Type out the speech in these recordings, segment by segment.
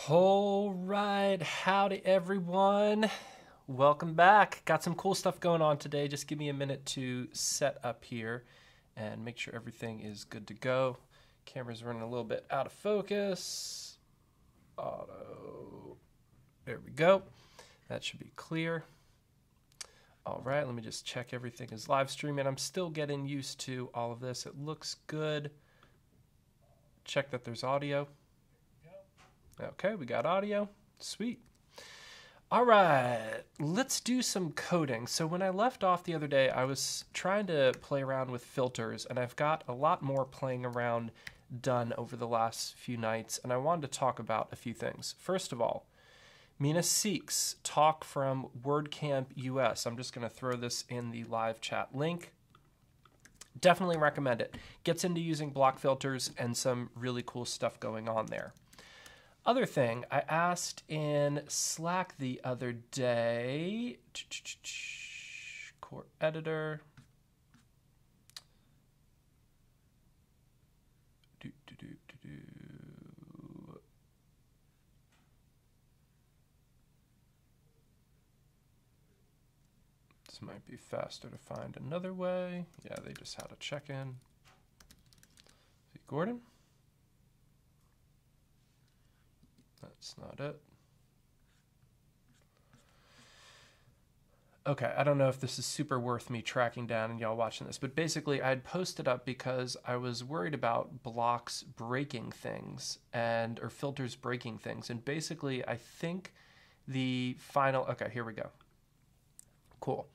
All right, howdy everyone. Welcome back. Got some cool stuff going on today. Just give me a minute to set up here and make sure everything is good to go. Camera's running a little bit out of focus. Auto. There we go. That should be clear. All right, let me just check everything is live streaming. I'm still getting used to all of this. It looks good. Check that there's audio. Okay, we got audio. Sweet. All right, let's do some coding. So when I left off the other day, I was trying to play around with filters, and I've got a lot more playing around done over the last few nights, and I wanted to talk about a few things. First of all, Mina Seeks talk from WordCamp US. I'm just going to throw this in the live chat link. Definitely recommend it. Gets into using block filters and some really cool stuff going on there. Other thing, I asked in Slack the other day, core editor. This might be faster to find another way. Yeah, they just had a check-in. See Gordon? That's not it. Okay, I don't know if this is super worth me tracking down and y'all watching this, but basically I had posted up because I was worried about blocks breaking things or filters breaking things. And basically I think the final, okay, here we go. Cool.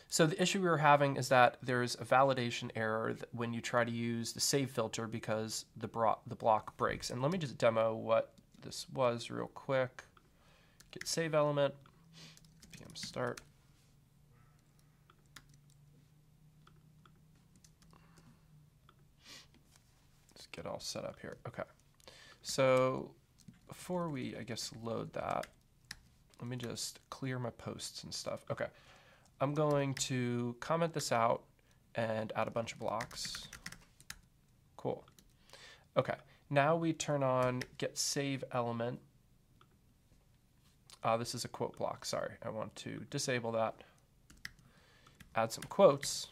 So the issue we were having is that there's a validation error when you try to use the save filter because the block breaks. And let me just demo what this was real quick. Get save element, PM start. Let's get all set up here. Okay. So before we, I guess, load that, let me just clear my posts and stuff. Okay. I'm going to comment this out and add a bunch of blocks. Cool. Okay. Now we turn on get save element. This is a quote block. Sorry, I want to disable that. Add some quotes.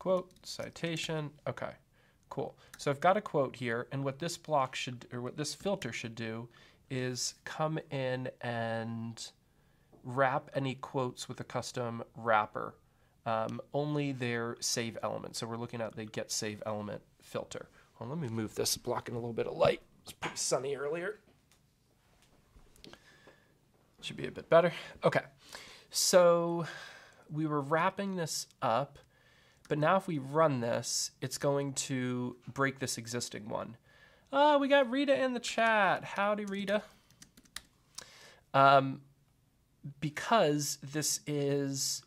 Quote, citation. Okay, cool. So I've got a quote here, and what this block should, or what this filter should do is come in and wrap any quotes with a custom wrapper. Only their save element. So we're looking at the get save element filter. Well, let me move this, blocking a little bit of light. It's pretty sunny earlier. Should be a bit better. Okay, so we were wrapping this up, but now if we run this, it's going to break this existing one. We got Rita in the chat. Howdy, Rita. Because this is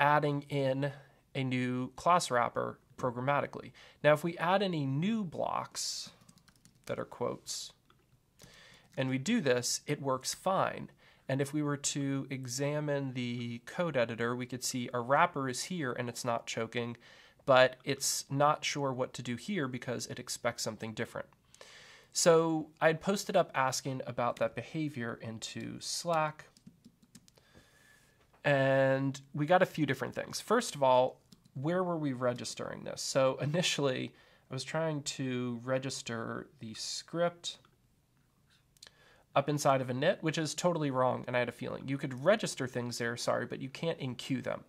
adding in a new class wrapper programmatically. Now, if we add any new blocks that are quotes, and we do this, it works fine. And if we were to examine the code editor, we could see our wrapper is here and it's not choking, but it's not sure what to do here because it expects something different. So I had posted up asking about that behavior into Slack. And we got a few different things. First of all, where were we registering this? So initially, I was trying to register the script up inside of a init, which is totally wrong, and I had a feeling. You could register things there, sorry, but you can't enqueue them.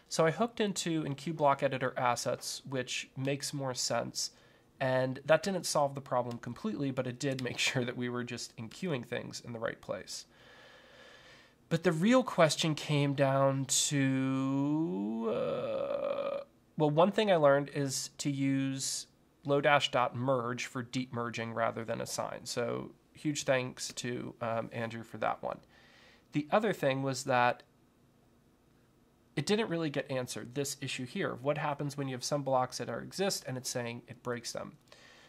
So I hooked into enqueue block editor assets, which makes more sense, and that didn't solve the problem completely, but it did make sure that we were just enqueuing things in the right place. But the real question came down to, well, one thing I learned is to use low-merge for deep merging rather than assign. So huge thanks to Andrew for that one. The other thing was that it didn't really get answered, this issue here. What happens when you have some blocks that exist and it's saying it breaks them?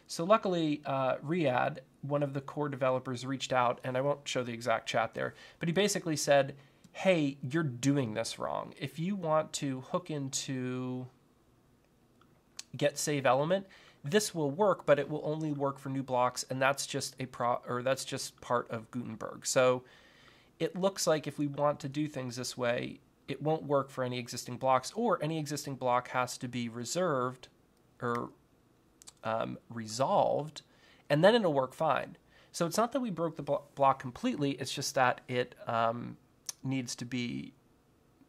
So luckily, Riyadh, one of the core developers, reached out, and I won't show the exact chat there, but he basically said, hey, you're doing this wrong. If you want to hook into get save element, this will work, but it will only work for new blocks, and that's just that's just part of Gutenberg. So it looks like if we want to do things this way, it won't work for any existing blocks, or any existing block has to be reserved or resolved, and then it'll work fine. So it's not that we broke the block completely, it's just that it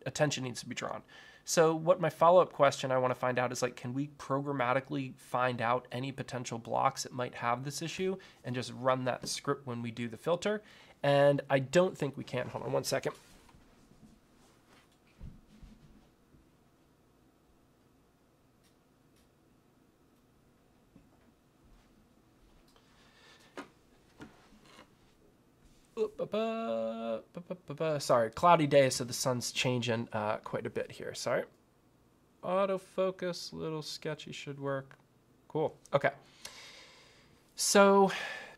attention needs to be drawn. So what my follow-up question I want to find out is, like, can we programmatically find out any potential blocks that might have this issue and just run that script when we do the filter? And I don't think we can. Hold on one second. Sorry, cloudy day, so the sun's changing quite a bit here. Sorry. Autofocus, little sketchy, should work. Cool. Okay. So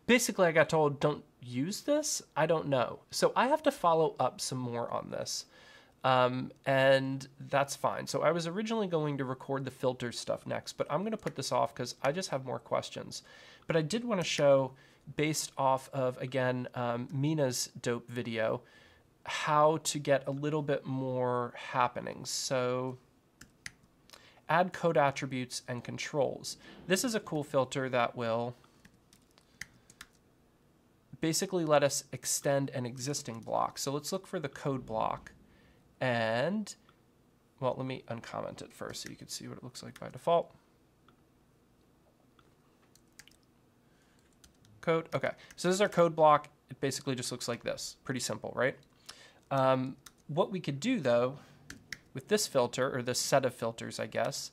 basically I got told don't use this. I don't know. So I have to follow up some more on this. And that's fine. So I was originally going to record the filter stuff next, but I'm going to put this off because I just have more questions. But I did want to show, based off of, again, Mina's dope video, how to get a little bit more happening. So add code attributes and controls. This is a cool filter that will basically let us extend an existing block. So let's look for the code block. And, well, let me uncomment it first so you can see what it looks like by default. Code. Okay, so this is our code block. It basically just looks like this. Pretty simple, right? What we could do, though, with this filter, or this set of filters, I guess,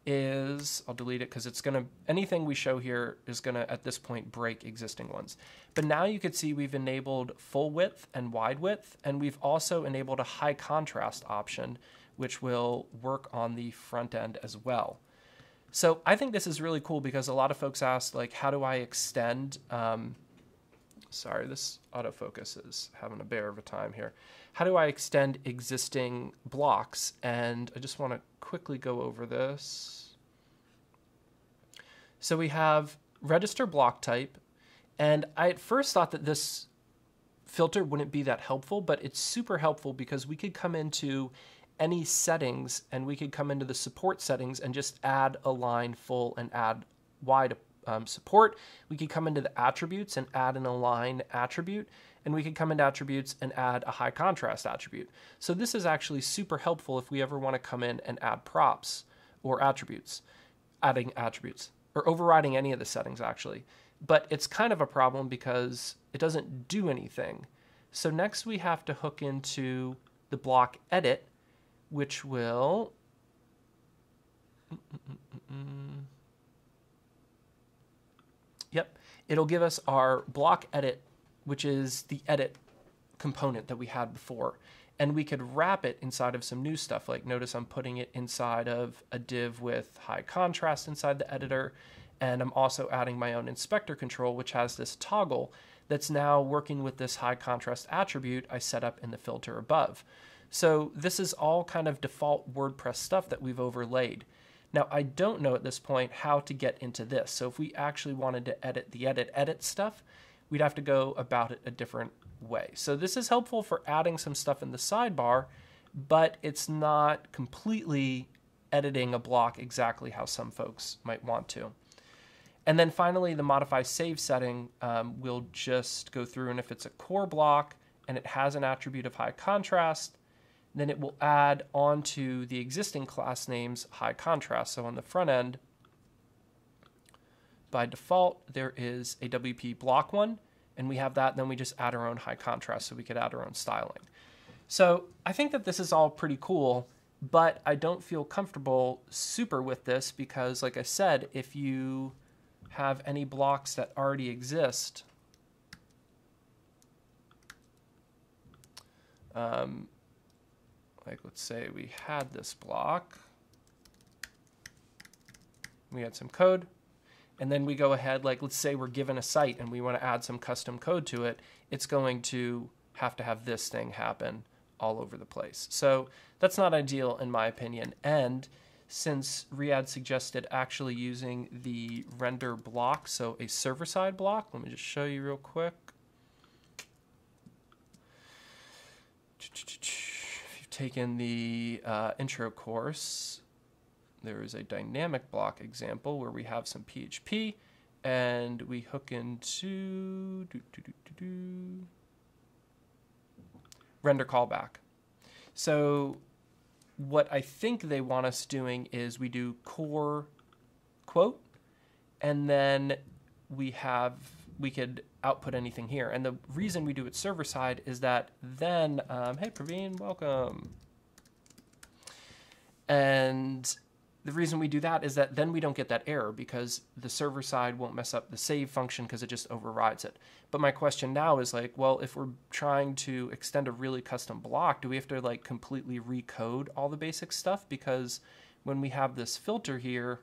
is, I'll delete it because it's going to, anything we show here is going to, at this point, break existing ones. But now you can see we've enabled full width and wide width, and we've also enabled a high contrast option, which will work on the front end as well. So I think this is really cool because a lot of folks ask, like, how do I extend, sorry, this autofocus is having a bear of a time here. How do I extend existing blocks? And I just want to quickly go over this. So we have register block type. And I at first thought that this filter wouldn't be that helpful, but it's super helpful because we could come into any settings and we could come into the support settings and just add align full and add wide support. We could come into the attributes and add an align attribute, and we could come into attributes and add a high contrast attribute. So this is actually super helpful if we ever want to come in and add props or attributes, adding attributes, or overriding any of the settings actually. But it's kind of a problem because it doesn't do anything. So next we have to hook into the block edit, which will yep, it'll give us our block edit, which is the edit component that we had before. And we could wrap it inside of some new stuff. Like, notice I'm putting it inside of a div with high contrast inside the editor. And I'm also adding my own inspector control, which has this toggle that's now working with this high contrast attribute I set up in the filter above. So this is all kind of default WordPress stuff that we've overlaid. Now, I don't know at this point how to get into this. So if we actually wanted to edit the edit stuff, we'd have to go about it a different way. So this is helpful for adding some stuff in the sidebar, but it's not completely editing a block exactly how some folks might want to. And then finally, the modify save setting will just go through, and if it's a core block and it has an attribute of high contrast, then it will add onto the existing class names high contrast. So on the front end, by default, there is a WP block one, and we have that, and then we just add our own high contrast so we could add our own styling. So I think that this is all pretty cool, but I don't feel comfortable super with this because, like I said, if you have any blocks that already exist, like let's say we had this block, we had some code, and then we go ahead, like let's say we're given a site and we want to add some custom code to it, it's going to have this thing happen all over the place. So that's not ideal in my opinion. And since Riyadh suggested actually using the render block, so a server-side block. Let me just show you real quick. If you've taken the intro course, there is a dynamic block example where we have some PHP and we hook into render callback. So what I think they want us doing is we do core quote, and then we could output anything here. And the reason we do it server side is that then, hey Praveen, welcome. And the reason we do that is that then we don't get that error because the server side won't mess up the save function because it just overrides it. But my question now is like, well, if we're trying to extend a really custom block, do we have to like completely recode all the basic stuff? Because when we have this filter here,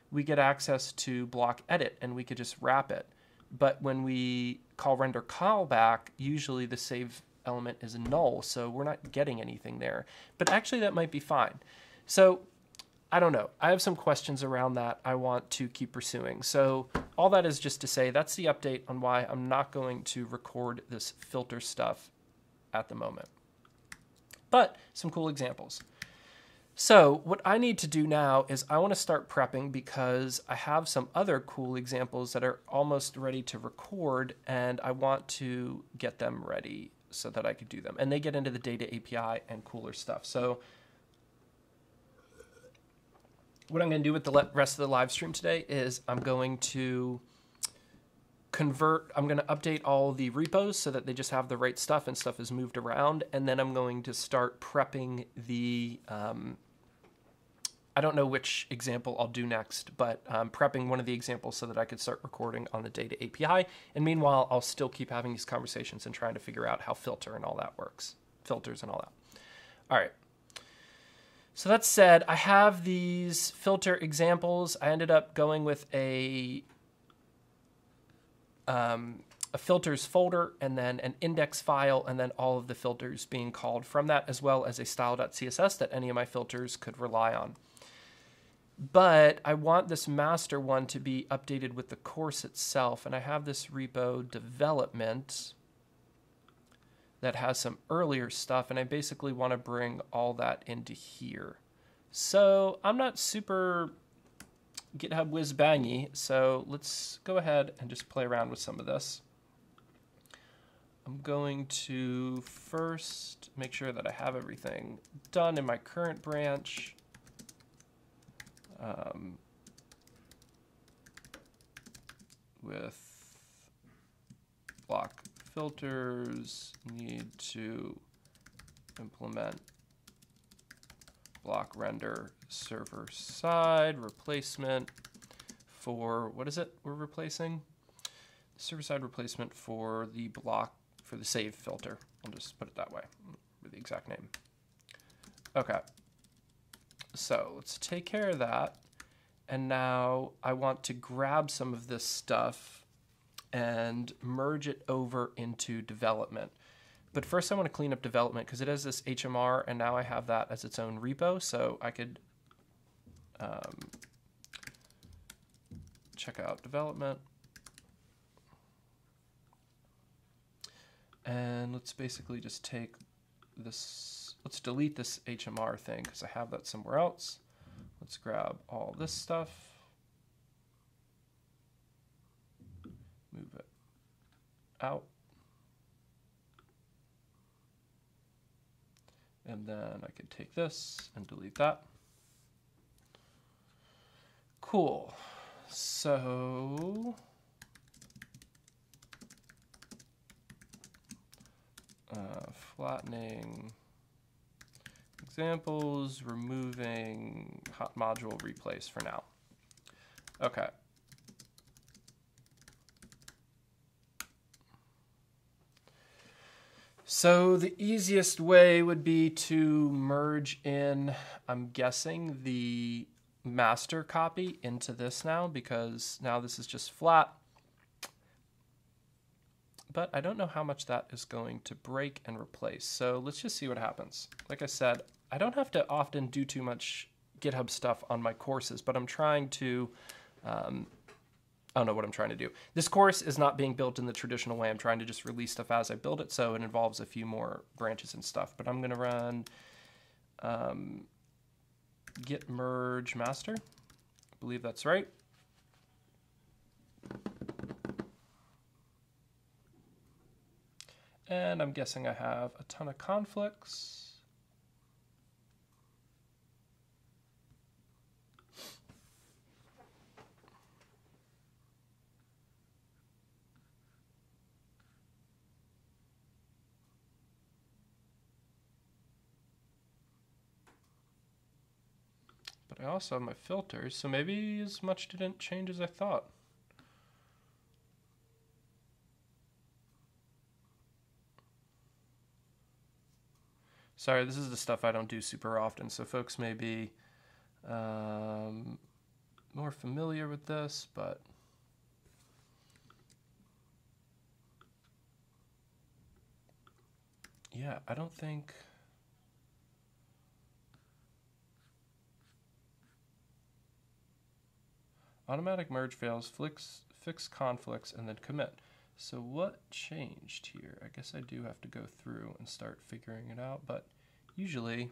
we get access to block edit and we could just wrap it. But when we call render callback, usually the save element is null, so we're not getting anything there. But actually that might be fine. So I don't know. I have some questions around that I want to keep pursuing. So all that is just to say that's the update on why I'm not going to record this filter stuff at the moment. But some cool examples. So what I need to do now is I want to start prepping because I have some other cool examples that are almost ready to record and I want to get them ready so that I could do them. And they get into the data API and cooler stuff. So what I'm going to do with the rest of the live stream today is I'm going to I'm going to update all the repos so that they just have the right stuff and stuff is moved around. And then I'm going to start prepping the, I don't know which example I'll do next, but prepping one of the examples so that I could start recording on the data API. And meanwhile, I'll still keep having these conversations and trying to figure out how filters and all that. All right. So that said, I have these filter examples. I ended up going with a filters folder and then an index file and then all of the filters being called from that, as well as a style.css that any of my filters could rely on. But I want this master one to be updated with the course itself, and I have this repo development that has some earlier stuff, and I basically want to bring all that into here. So I'm not super GitHub whiz-bangy, so let's go ahead and just play around with some of this. I'm going to first make sure that I have everything done in my current branch. With block filters, need to implement block render server side replacement for, what is it we're replacing? Server side replacement for the block, for the save filter. I'll just put it that way with the exact name. Okay. So let's take care of that. And now I want to grab some of this stuff and merge it over into development. But first I want to clean up development because it has this HMR and now I have that as its own repo. So I could check out development. And let's basically just take this, let's delete this HMR thing because I have that somewhere else. Let's grab all this stuff, move it out, and then I could take this and delete that. Cool. So flattening examples, removing hot module replace for now. Okay. So the easiest way would be to merge in, I'm guessing, the master copy into this now, because now this is just flat. But I don't know how much that is going to break and replace. So let's just see what happens. Like I said, I don't have to often do too much GitHub stuff on my courses, but I'm trying to, I don't know what I'm trying to do. This course is not being built in the traditional way. I'm trying to just release stuff as I build it, so it involves a few more branches and stuff. But I'm going to run git merge master. I believe that's right. And I'm guessing I have a ton of conflicts. But I also have my filters, so maybe as much didn't change as I thought. Sorry, this is the stuff I don't do super often, so folks may be more familiar with this, but yeah, I don't think... Automatic merge fails, fix conflicts, and then commit. So what changed here? I guess I do have to go through and start figuring it out, but usually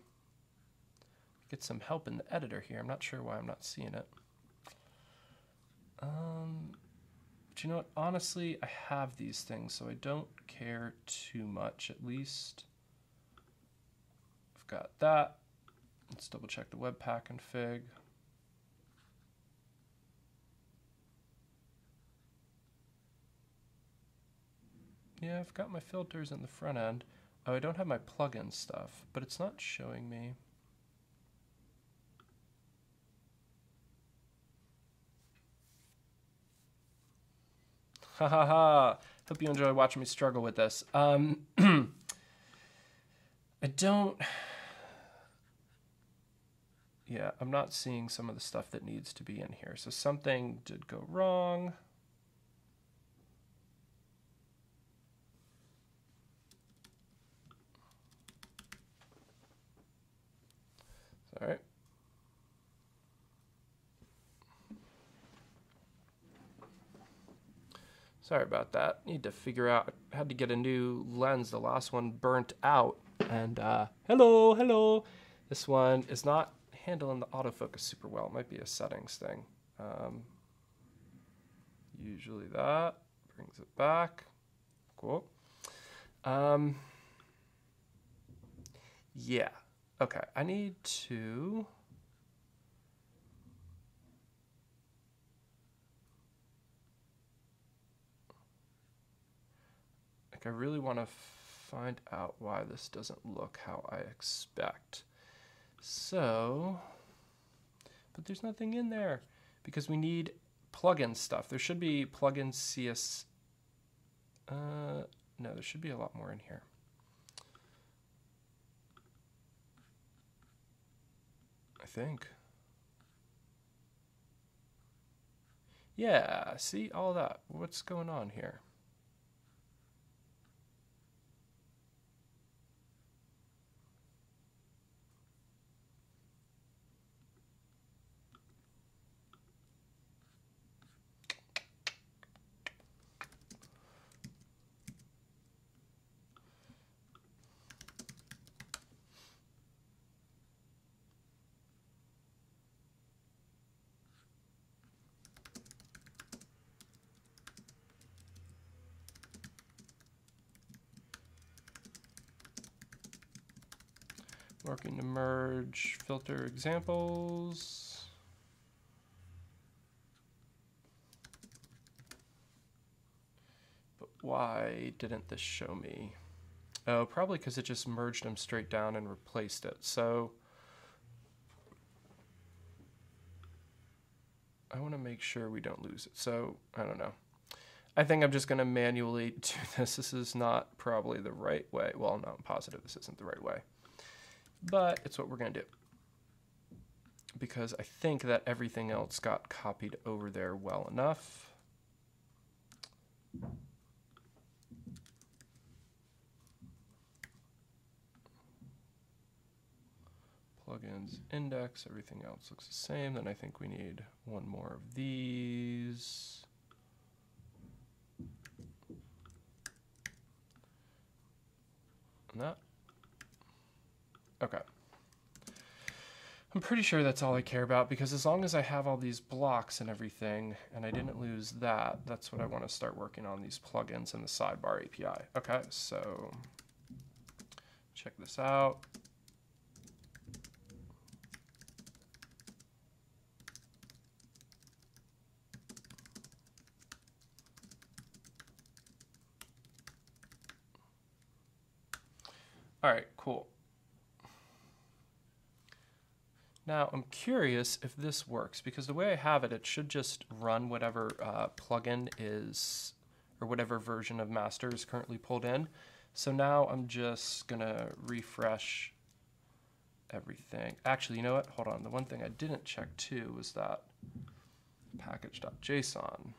get some help in the editor here. I'm not sure why I'm not seeing it. But you know what? Honestly, I have these things, so I don't care too much. At least I've got that. Let's double check the Webpack config. Yeah, I've got my filters in the front end. Oh, I don't have my plugin stuff, but it's not showing me. Ha ha ha. Hope you enjoy watching me struggle with this. I don't... Yeah, I'm not seeing some of the stuff that needs to be in here. So something did go wrong. All right. Sorry about that. Need to figure out, I had to get a new lens. The last one burnt out. And hello. This one is not handling the autofocus super well. It might be a settings thing. Usually that brings it back. Cool. Yeah. Okay, I need to... Like, I really want to find out why this doesn't look how I expect. So, but there's nothing in there because we need plugin stuff. There should be plugin CS. No, there should be a lot more in here. I think. Yeah, see all that. What's going on here? Working to merge filter examples. But why didn't this show me? Oh, probably because it just merged them straight down and replaced it. So I want to make sure we don't lose it. So I don't know. I think I'm just going to manually do this. This is not probably the right way. Well, no, I'm positive this isn't the right way. But it's what we're going to do. Because I think that everything else got copied over there well enough. plugins index, everything else looks the same. Then I think we need one more of these. And that. Okay. I'm pretty sure that's all I care about, because as long as I have all these blocks and everything, and I didn't lose that, that's what I want to start working on, these plugins and the Sidebar API. Okay, so check this out. All right, cool. Now I'm curious if this works, because the way I have it, it should just run whatever plugin is, or whatever version of master is currently pulled in. So now I'm just gonna refresh everything. Actually, you know what? Hold on. The one thing I didn't check too was that package.json.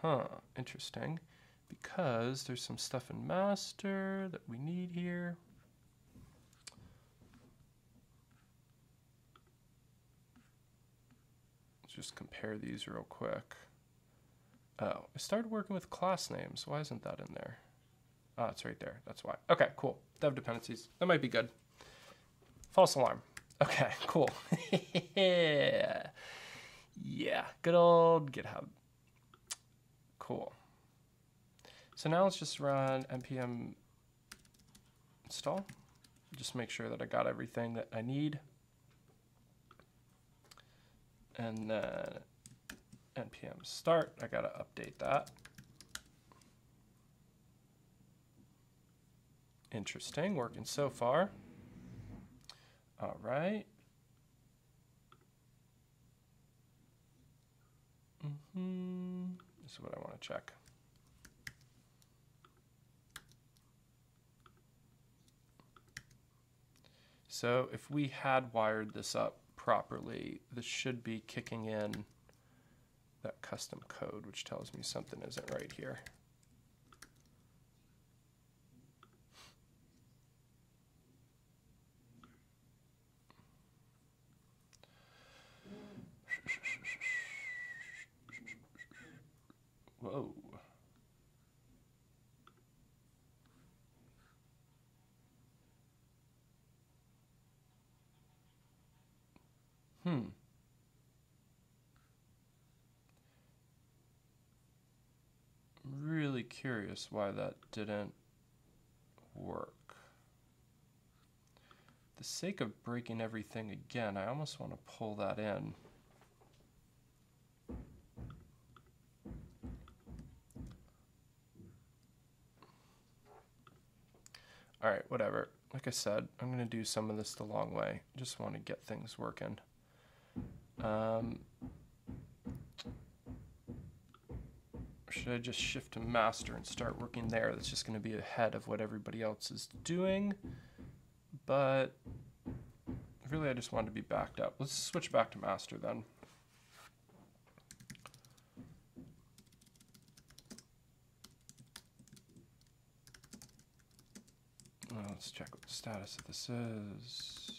Huh, interesting. Because there's some stuff in master that we need here. Let's just compare these real quick. Oh, I started working with class names. Why isn't that in there? Oh, it's right there. That's why. Okay, cool. Dev dependencies. That might be good. False alarm. Okay, cool. Yeah, good old GitHub. Cool. So now let's just run npm install. Just make sure that I got everything that I need. And then npm start, I gotta update that. Interesting, working so far. All right. This is what I want to check. So if we had wired this up properly, this should be kicking in that custom code, which tells me something isn't right here. Whoa. Really curious why that didn't work. For the sake of breaking everything again, I almost want to pull that in. All right, whatever. Like I said, I'm going to do some of this the long way. Just want to get things working. Should I just shift to master and start working there? That's just going to be ahead of what everybody else is doing. But really, I just wanted to be backed up. Let's switch back to master then. Let's check what the status of this is.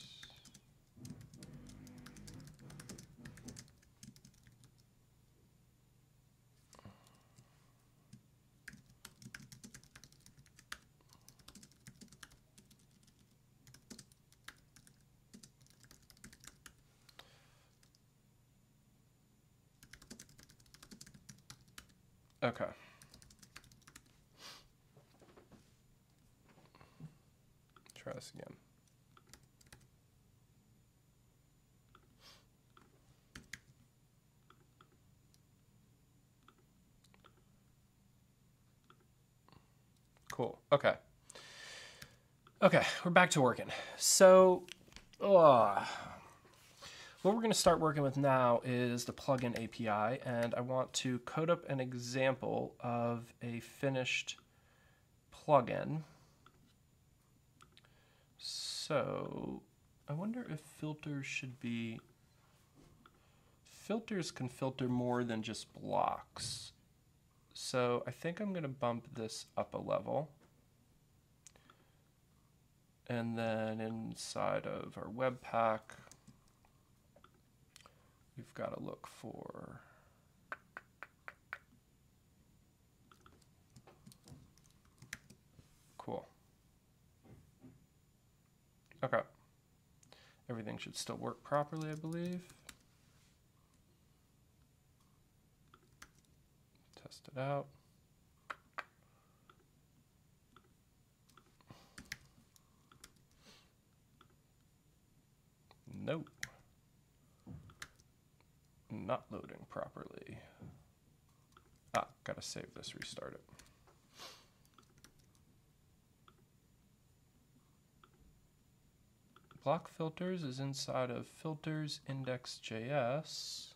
Okay. Try this again. Cool. Okay. Okay, we're back to working. So, what we're going to start working with now is the plugin API, and I want to code up an example of a finished plugin. So, I wonder if filters should be... Filters can filter more than just blocks. So, I think I'm going to bump this up a level. And then inside of our Webpack, we've got to look for cool. Okay. Everything should still work properly, I believe. Test it out. Nope. Not loading properly. Ah, gotta save this, restart it. Block filters is inside of filters index.js.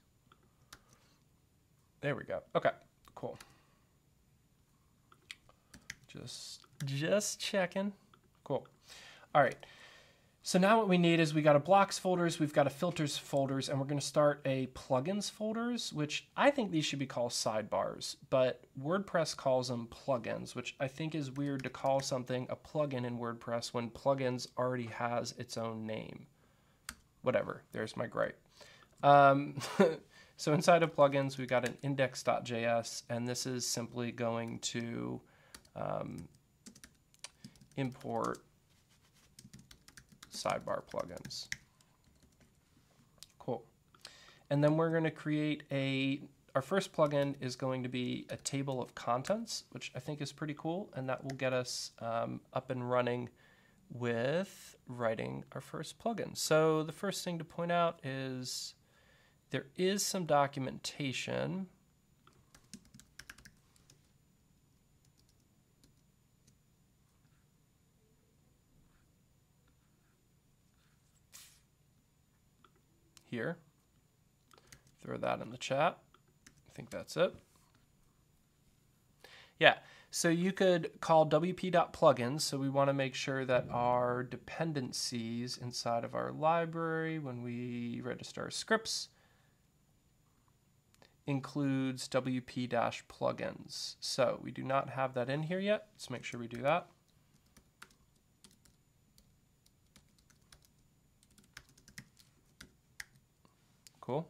There we go. Okay, cool. Just checking. Cool. All right. So now what we need is we got a blocks folders, we've got a filters folders, and we're going to start a plugins folders, which I think these should be called sidebars, but WordPress calls them plugins, which I think is weird to call something a plugin in WordPress when plugins already has its own name. Whatever, there's my gripe. So inside of plugins, we've got an index.js, and this is simply going to import sidebar plugins. Cool. And then we're going to create our first plugin is going to be a table of contents, which I think is pretty cool, and that will get us up and running with writing our first plugin. So the first thing to point out is there is some documentation. Here. Throw that in the chat. I think that's it. Yeah, so you could call wp.plugins. So we want to make sure that our dependencies inside of our library when we register our scripts includes wp-plugins. So we do not have that in here yet. Let's make sure we do that. Cool.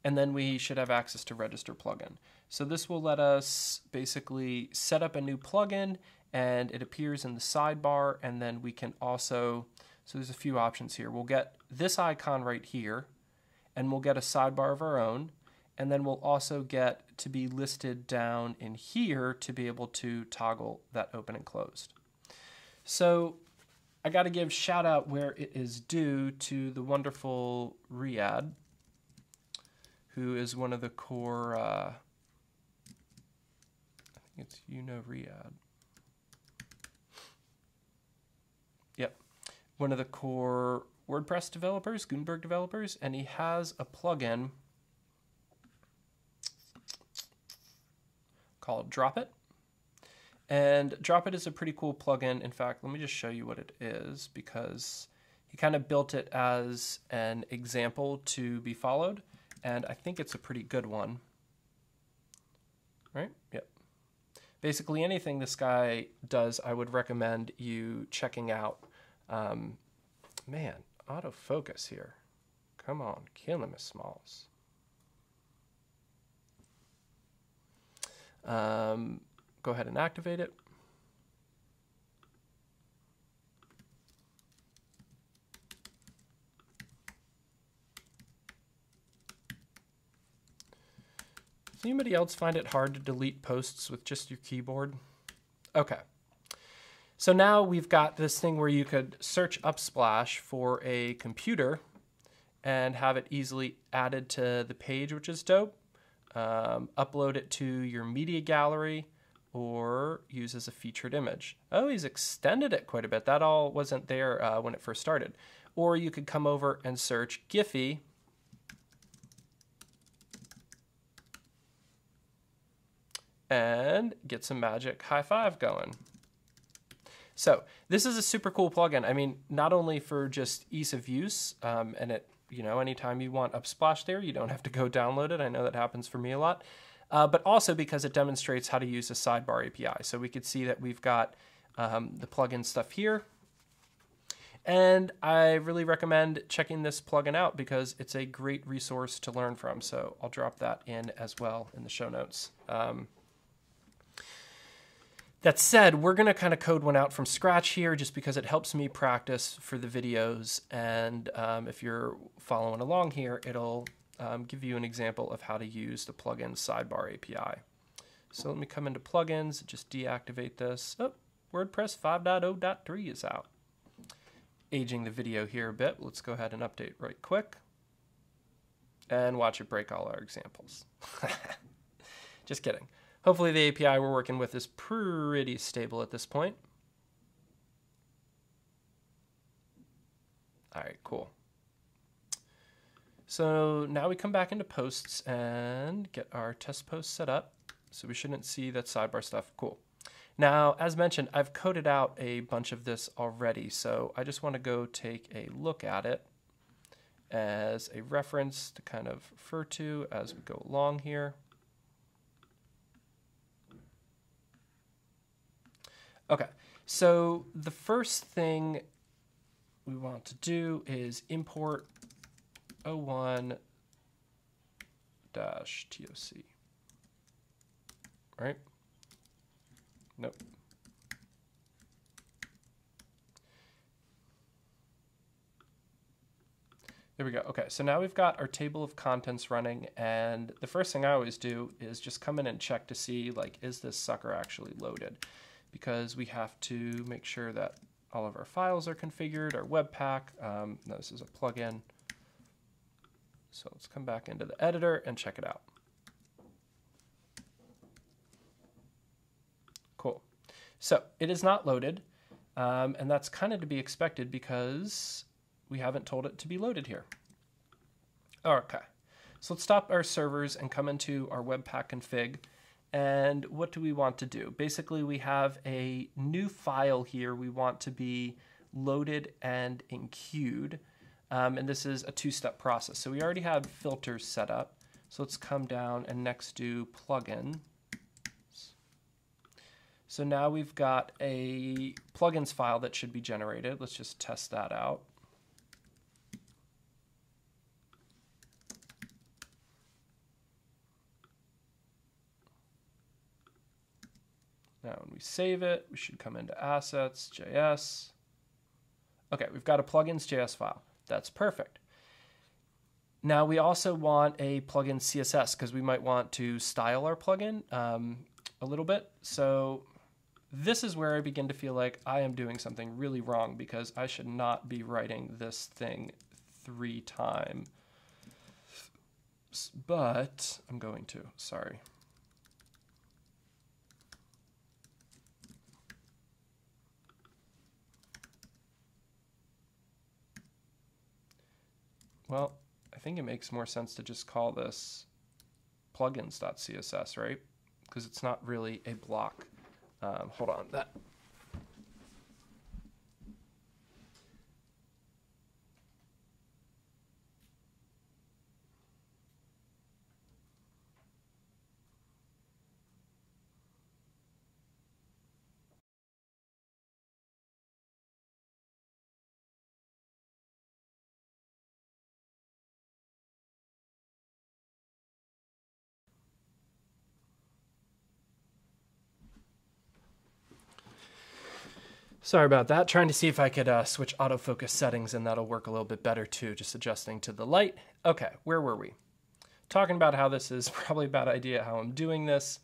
And then we should have access to register plugin. So this will let us basically set up a new plugin, and it appears in the sidebar, and then we can also, so there's a few options here. We'll get this icon right here, and we'll get a sidebar of our own, and then we'll also get to be listed down in here to be able to toggle that open and closed. So I got to give shout out where it is due to the wonderful Riyadh, who is one of the core, I think it's Riyadh. Yep, one of the core WordPress developers, Gutenberg developers, and he has a plugin called Drop It. And Drop It is a pretty cool plugin. In fact, let me just show you what it is, because he kind of built it as an example to be followed, and I think it's a pretty good one. Right? Yep. Basically anything this guy does, I would recommend you checking out. Man, autofocus here. Come on, kill him, Miss Smalls. Go ahead and activate it. Does anybody else find it hard to delete posts with just your keyboard? Okay. So now we've got this thing where you could search Upsplash for a computer and have it easily added to the page, which is dope. Upload it to your media gallery, or use as a featured image. Oh, he's extended it quite a bit. That all wasn't there when it first started. Or you could come over and search Giphy. And get some magic high five going. So this is a super cool plugin. I mean, not only for just ease of use, and it, you know, anytime you want Upsplash there, you don't have to go download it. I know that happens for me a lot. But also because it demonstrates how to use a sidebar API. So we could see that we've got the plugin stuff here. And I really recommend checking this plugin out because it's a great resource to learn from. So I'll drop that in as well in the show notes. That said, we're going to kind of code one out from scratch here just because it helps me practice for the videos. And if you're following along here, it'll give you an example of how to use the plugin Sidebar API. So let me come into plugins, just deactivate this. Oh, WordPress 5.0.3 is out. Aging the video here a bit. Let's go ahead and update right quick. And watch it break all our examples. Just kidding. Hopefully the API we're working with is pretty stable at this point. All right, cool. So now we come back into posts and get our test post set up. So we shouldn't see that sidebar stuff. Cool. Now, as mentioned, I've coded out a bunch of this already. So I just want to go take a look at it as a reference to kind of refer to as we go along here. Okay, so the first thing we want to do is import o1-toc, right? Nope. There we go. Okay, so now we've got our table of contents running, and the first thing I always do is just come in and check to see, like, is this sucker actually loaded? Because we have to make sure that all of our files are configured, our Webpack. No, this is a plugin. So let's come back into the editor and check it out. Cool. So it is not loaded, and that's kind of to be expected because we haven't told it to be loaded here. Okay, so let's stop our servers and come into our Webpack config. And what do we want to do? Basically, we have a new file here we want to be loaded and enqueued. And this is a two-step process. So we already have filters set up. So let's come down and next do plugin. So now we've got a plugins file that should be generated. Let's just test that out. Now when we save it, we should come into assets, JS. Okay, we've got a plugins.js file. That's perfect. Now we also want a plugin CSS because we might want to style our plugin a little bit. So this is where I begin to feel like I am doing something really wrong because I should not be writing this thing 3 times. But I'm going to, sorry. Well, I think it makes more sense to just call this plugins.css, right? Because it's not really a block. Hold on, that. Sorry about that. Trying to see if I could switch autofocus settings and that'll work a little bit better too, just adjusting to the light. Okay, where were we? Talking about how this is probably a bad idea how I'm doing this.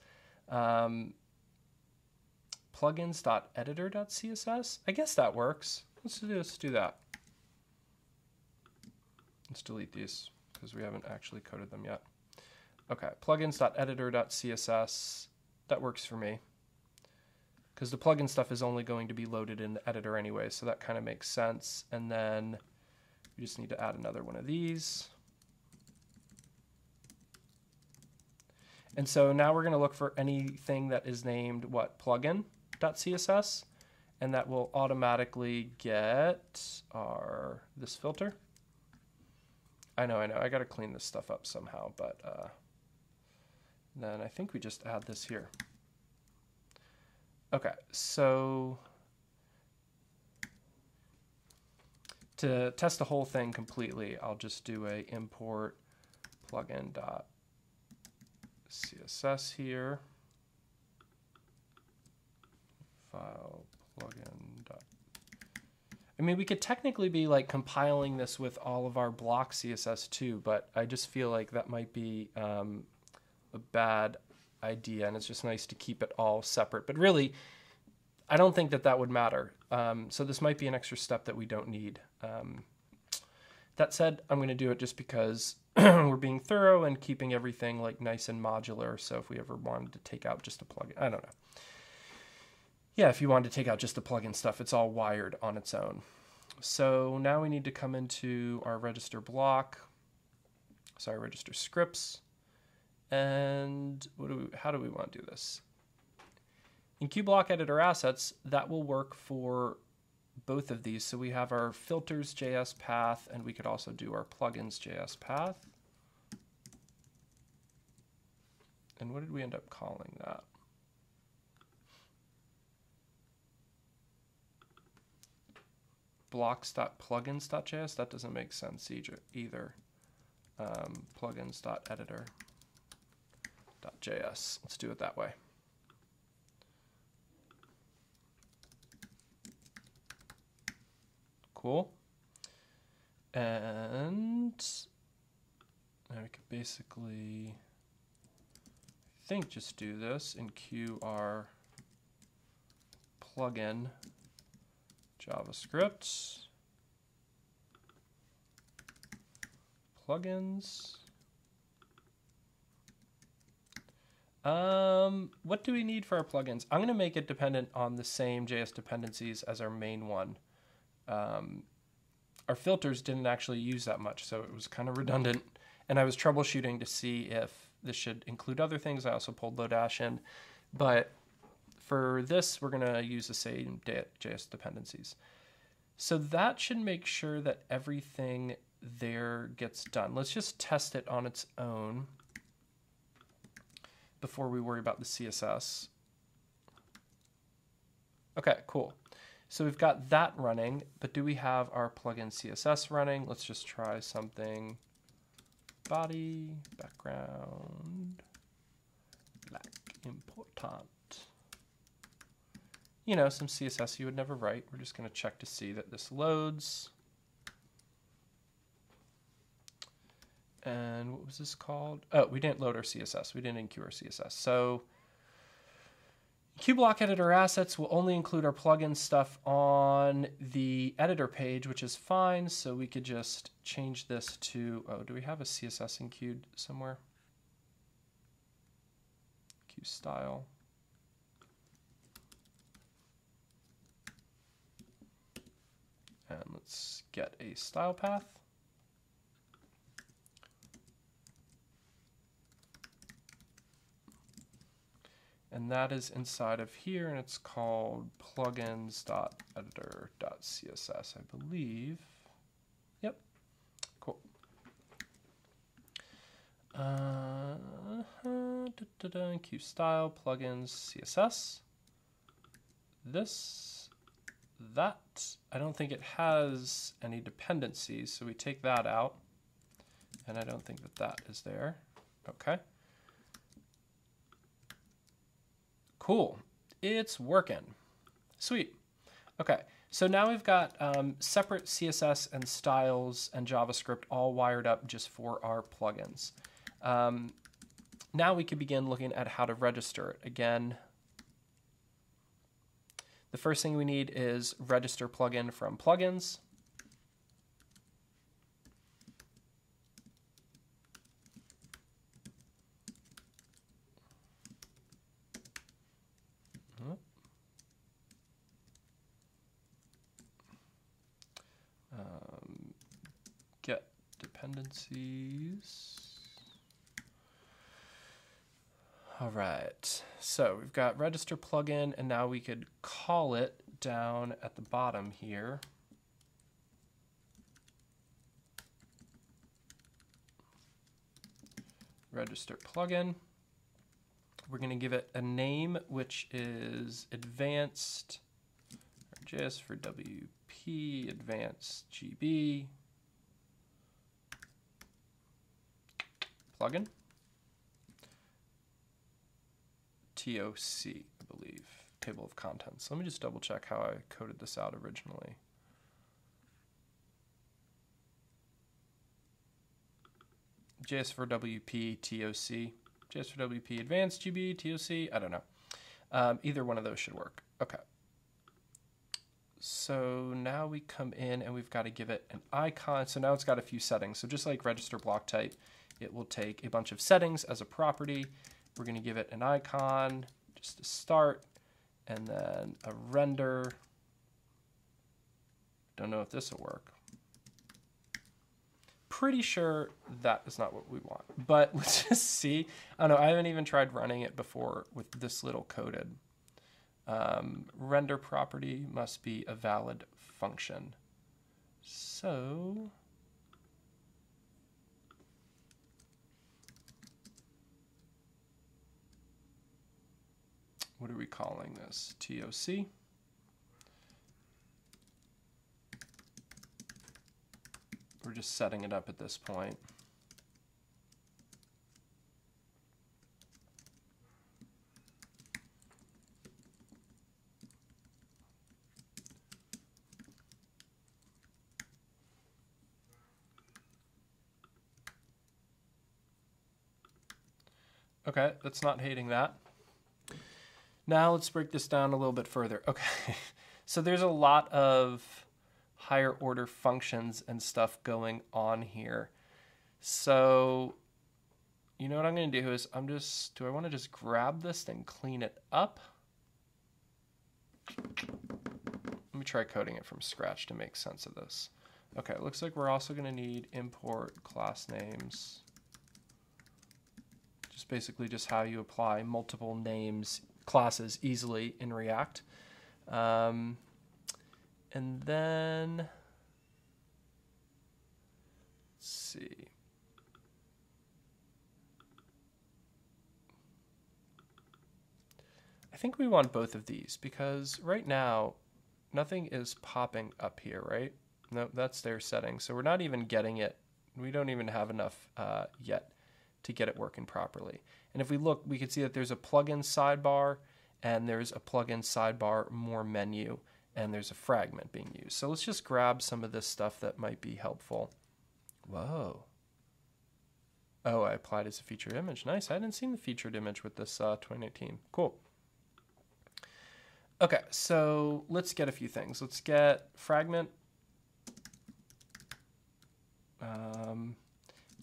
Plugins.editor.css? I guess that works. Let's do that. Let's delete these because we haven't actually coded them yet. Okay, plugins.editor.css. That works for me. Because the plugin stuff is only going to be loaded in the editor anyway, so that kind of makes sense. And then we just need to add another one of these. And so now we're going to look for anything that is named, what, plugin.css, and that will automatically get this filter. I know, I got to clean this stuff up somehow, but then I think we just add this here. Okay, so to test the whole thing completely, I'll just do a import plugin.css here. File plugin. I mean, we could technically be like compiling this with all of our block CSS too, but I just feel like that might be a bad idea, and it's just nice to keep it all separate. But really, I don't think that that would matter. So this might be an extra step that we don't need. That said, I'm going to do it just because we're being thorough and keeping everything like nice and modular. So if we ever wanted to take out just a plugin, I don't know. Yeah, if you wanted to take out just the plugin stuff, it's all wired on its own. So now we need to come into our register block, sorry, register scripts. And how do we want to do this? In QBlock editor assets, that will work for both of these. So we have our filters.js path, and we could also do our plugins.js path. And what did we end up calling that? Blocks.plugins.js? That doesn't make sense either. Plugins.editor.js. Let's do it that way. Cool. And now we could basically, I think, just do this in QR plugin JavaScript plugins. What do we need for our plugins? I'm going to make it dependent on the same JS dependencies as our main one. Our filters didn't actually use that much, so it was kind of redundant. And I was troubleshooting to see if this should include other things. I also pulled Lodash in. But for this, we're going to use the same JS dependencies. So that should make sure that everything there gets done. Let's just test it on its own before we worry about the CSS. Okay, cool. So we've got that running, but do we have our plugin CSS running? Let's just try something. Body, background, black, important. You know, some CSS you would never write. We're just going to check to see that this loads. And what was this called? Oh, we didn't load our CSS. We didn't enqueue our CSS. So QBlock editor assets will only include our plugin stuff on the editor page, which is fine. So we could just change this to, oh, do we have a CSS enqueued somewhere? Q style. And let's get a style path. And that is inside of here, and it's called plugins.editor.css, I believe. Yep, cool. Q style, plugins, CSS. This, that. I don't think it has any dependencies, so we take that out. And I don't think that that is there. Okay. Cool, it's working. Sweet. Okay, so now we've got separate CSS and styles and JavaScript all wired up just for our plugins. Now we can begin looking at how to register it. Again, the first thing we need is register plugin from plugins. Get dependencies. All right, so we've got register plugin, and now we could call it down at the bottom here. Register plugin. We're going to give it a name, which is advanced JS for WP advanced GB plugin. TOC, I believe, table of contents. Let me just double check how I coded this out originally. JS for WP TOC, JS for WP advanced GB TOC. I don't know. Either one of those should work. Okay. So now we come in and we've got to give it an icon. So now it's got a few settings. So just like register block type, it will take a bunch of settings as a property. We're going to give it an icon just to start, and then a render. Don't know if this will work. Pretty sure that is not what we want, but let's just see. I don't know, I haven't even tried running it before with this little coded. Render property must be a valid function. So what are we calling this? TOC. We're just setting it up at this point. Okay, that's not hating that. Now let's break this down a little bit further. Okay, so there's a lot of higher order functions and stuff going on here. So, you know what I'm going to do is do I want to just grab this and clean it up? Let me try coding it from scratch to make sense of this. Okay, it looks like we're also going to need import class names. Just basically just how you apply multiple names, classes easily in React. And then, let's see. I think we want both of these because right now, nothing is popping up here, right? No, that's their setting. So we're not even getting it. We don't even have enough yet to get it working properly. And if we look, we can see that there's a plugin sidebar and there's a plugin sidebar more menu, and there's a fragment being used. So let's just grab some of this stuff that might be helpful. Whoa. Oh, I applied as a featured image. Nice. I hadn't seen the featured image with this 2019. Cool. Okay, so let's get a few things. Let's get fragment.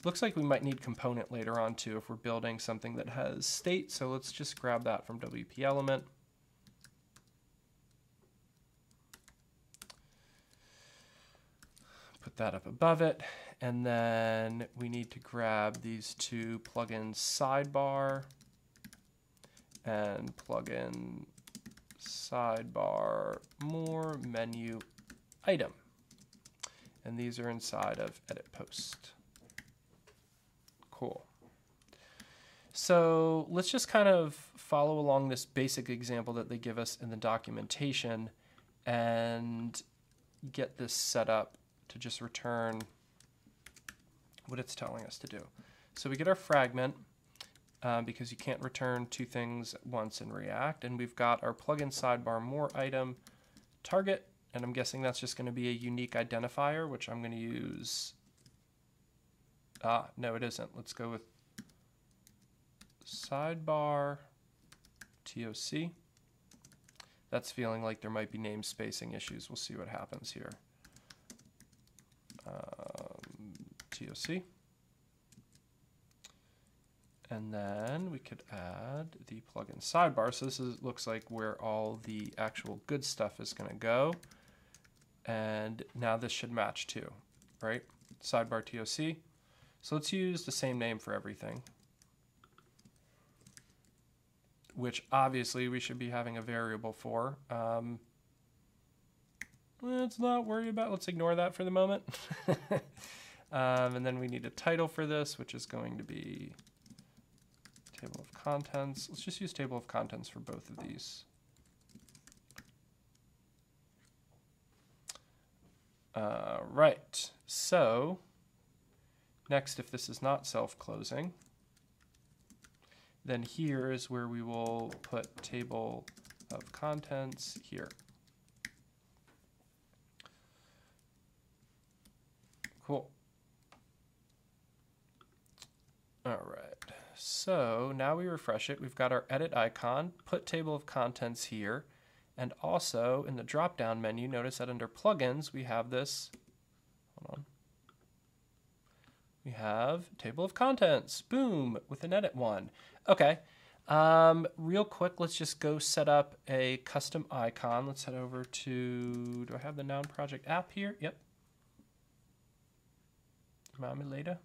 Looks like we might need component later on too if we're building something that has state. So let's just grab that from WP element. Put that up above it. And then we need to grab these two plugin sidebar and plugin sidebar more menu item. And these are inside of edit post. Cool. So let's just kind of follow along this basic example that they give us in the documentation and get this set up to just return what it's telling us to do. So we get our fragment because you can't return two things at once in React, and we've got our plugin sidebar more item target, and I'm guessing that's just going to be a unique identifier, which I'm going to use. No, it isn't. Let's go with sidebar TOC. That's feeling like there might be name spacing issues. We'll see what happens here. TOC. And then we could add the plugin sidebar. So this looks like where all the actual good stuff is going to go. And now this should match too, right? Sidebar TOC. So let's use the same name for everything, which obviously we should be having a variable for. Let's not worry about, let's ignore that for the moment. And then we need a title for this, which is going to be table of contents. Let's just use table of contents for both of these. Right, so next, if this is not self-closing, then here is where we will put table of contents here. Cool. All right, so now we refresh it. We've got our edit icon, put table of contents here, and also in the drop-down menu, notice that under plugins, we have this, hold on. We have table of contents, boom, with an edit one. Okay, real quick, let's just go set up a custom icon. Let's head over to, do I have the Noun Project app here? Yep. Marmalade.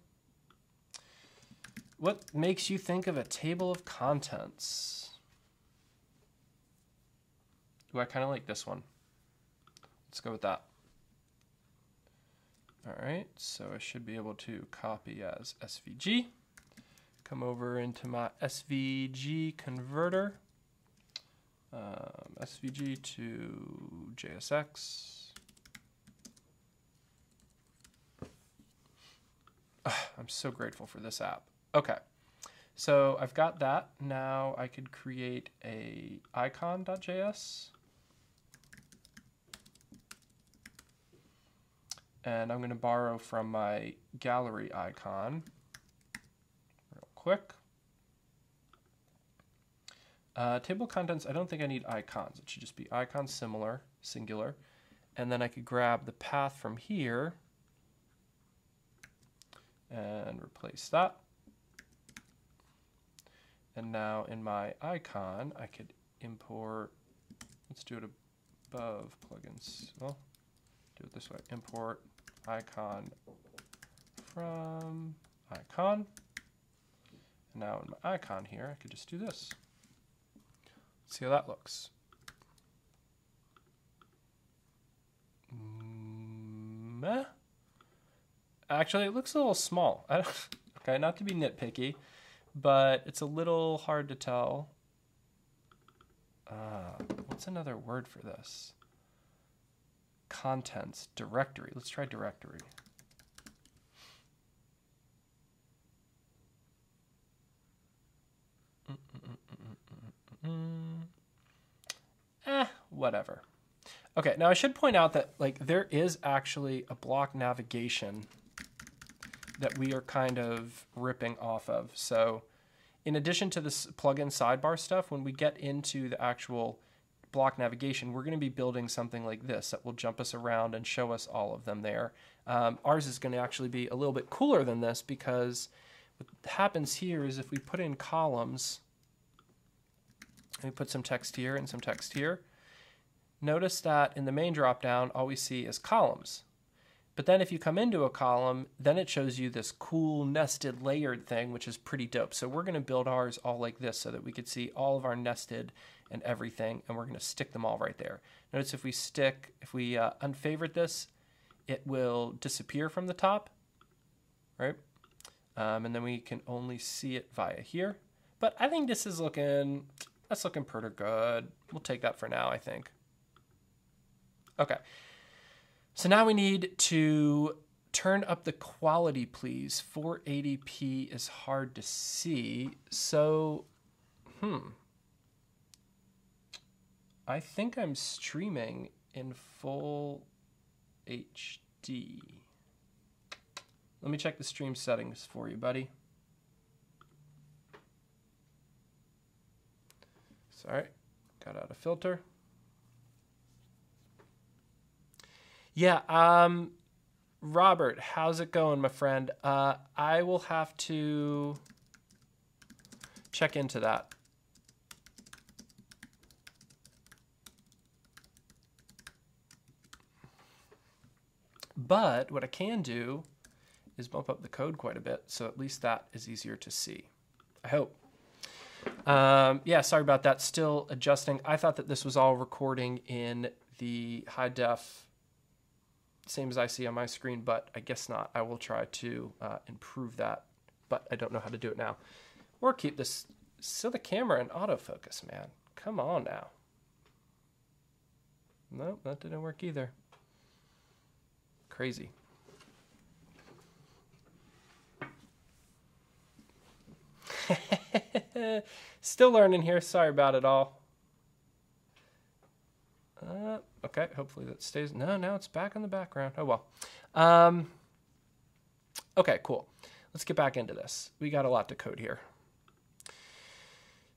What makes you think of a table of contents? Ooh, I kind of like this one. Let's go with that. All right, so I should be able to copy as SVG. Come over into my SVG converter, SVG to JSX. I'm so grateful for this app. Okay, so I've got that. Now I could create a icon.js. And I'm going to borrow from my gallery icon real quick. Table of contents, I don't think I need icons. It should just be icon similar, singular. And then I could grab the path from here and replace that. And now in my icon, I could import, let's do it above plugins. Well, do it this way, import icon from icon. And now in my icon here, I could just do this. See how that looks. Meh. Actually, it looks a little small. Okay, not to be nitpicky, but it's a little hard to tell. What's another word for this? Contents, directory. Let's try directory. Whatever. Okay, now I should point out that like there is actually a block navigation that we are kind of ripping off of. So in addition to this plugin sidebar stuff, when we get into the actual block navigation, we're going to be building something like this that will jump us around and show us all of them there. Ours is going to actually be a little bit cooler than this, because what happens here is if we put in columns, and we put some text here and some text here, notice that in the main dropdown, all we see is columns. But then if you come into a column, then it shows you this cool nested layered thing, which is pretty dope. So we're going to build ours all like this so that we could see all of our nested and everything, and we're going to stick them all right there. Notice if we unfavorite this, it will disappear from the top, right? And then we can only see it via here. But I think this is that's looking pretty good. We'll take that for now, I think. Okay. So now we need to turn up the quality, please. 480p is hard to see. So, I think I'm streaming in full HD. Let me check the stream settings for you, buddy. Sorry, got out a filter. Yeah, Robert, how's it going, my friend? I will have to check into that. But what I can do is bump up the code quite a bit, so at least that is easier to see. I hope. Yeah, sorry about that. Still adjusting. I thought that this was all recording in the high def, same as I see on my screen, but I guess not. I will try to improve that, but I don't know how to do it now. Or keep this, still the camera in autofocus, man. Come on now. Nope, that didn't work either. Crazy. Still learning here. Sorry about it all. Okay, hopefully that stays. No, now it's back in the background. Oh, well. Okay, cool. Let's get back into this. We got a lot to code here.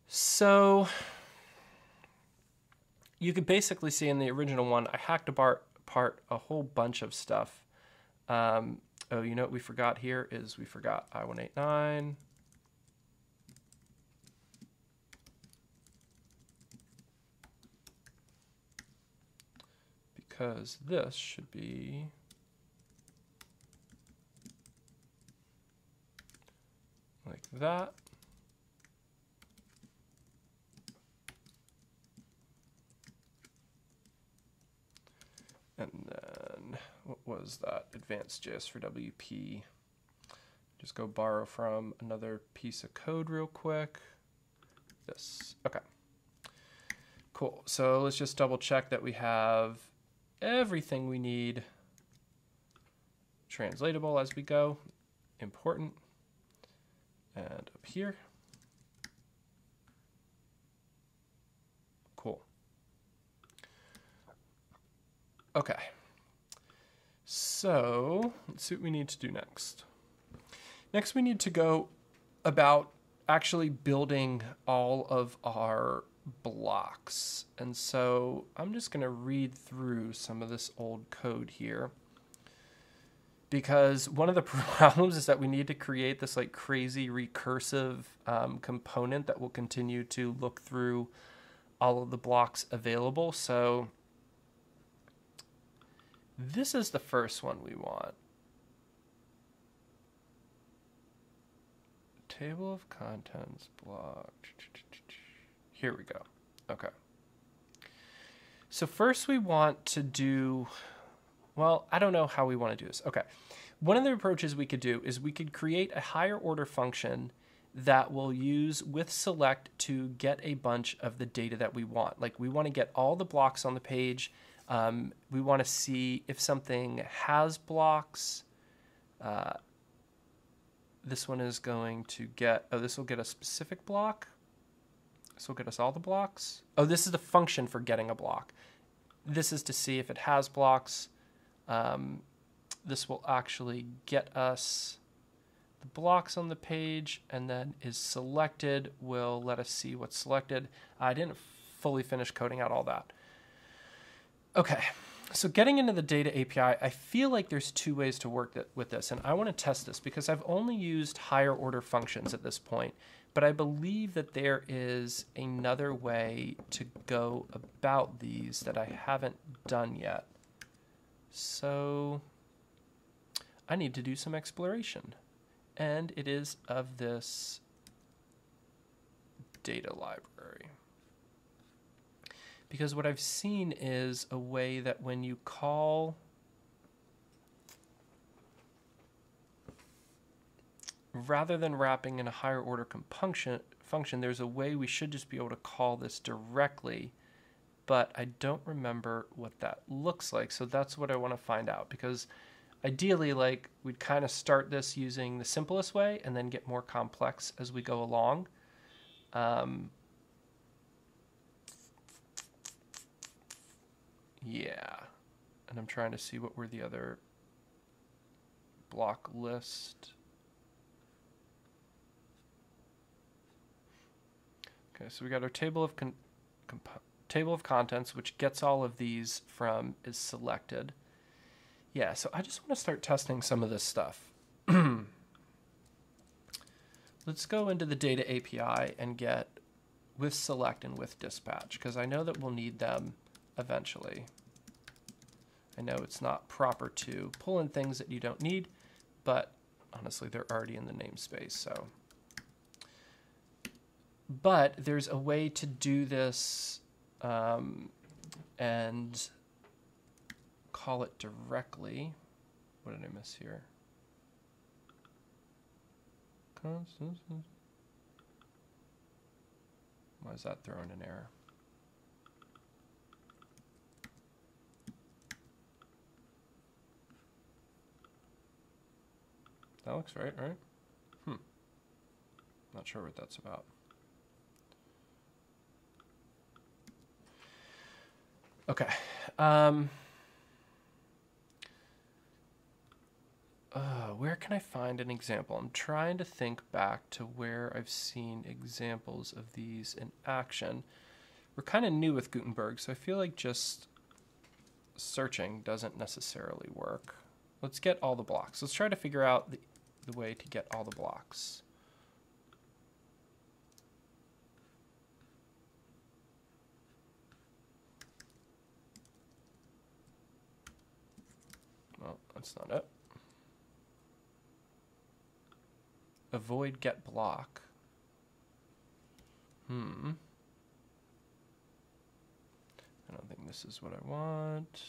So you could basically see in the original one, I hacked apart a whole bunch of stuff. Oh, you know what we forgot here is we forgot I-189. Because this should be like that. And then what was that? Advanced JS for WP. Just go borrow from another piece of code real quick. This. Okay. Cool. So let's just double check that we have everything we need translatable as we go. Important. And up here. Cool. Okay. So let's see what we need to do next. Next, we need to go about actually building all of our blocks. And so I'm just going to read through some of this old code here, because one of the problems is that we need to create this like crazy recursive component that will continue to look through all of the blocks available. So this is the first one we want. Table of contents block. Here we go. Okay. So first we want to do, well, I don't know how we want to do this. Okay. One of the approaches we could do is we could create a higher order function that we'll use with select to get a bunch of the data that we want. Like we want to get all the blocks on the page. We want to see if something has blocks. This one is going to get, oh, this will get a specific block. This will get us all the blocks. Oh, this is the function for getting a block. This is to see if it has blocks. This will actually get us the blocks on the page, and then is selected will let us see what's selected. I didn't fully finish coding out all that. Okay, so getting into the data API, I feel like there's two ways to work with this, and I want to test this because I've only used higher order functions at this point, but I believe that there is another way to go about these that I haven't done yet. So I need to do some exploration, and it is of this data library. Because what I've seen is a way that when you call rather than wrapping in a higher order function, there's a way we should just be able to call this directly, but I don't remember what that looks like. So that's what I want to find out, because ideally, like, we'd kind of start this using the simplest way and then get more complex as we go along. Yeah, and I'm trying to see what were the other block list. Okay, so we got our table of contents, which gets all of these from is selected. Yeah, so I just want to start testing some of this stuff. Let's go into the data API and get with select and with dispatch, because I know that we'll need them eventually. I know it's not proper to pull in things that you don't need, but honestly, they're already in the namespace, so. But there's a way to do this and call it directly. What did I miss here? Why is that throwing an error? That looks right, right? Not sure what that's about. Okay. Where can I find an example? I'm trying to think back to where I've seen examples of these in action. We're kind of new with Gutenberg, so I feel like just searching doesn't necessarily work. Let's get all the blocks. Let's try to figure out the way to get all the blocks. Well, that's not it. Avoid get block. I don't think this is what I want.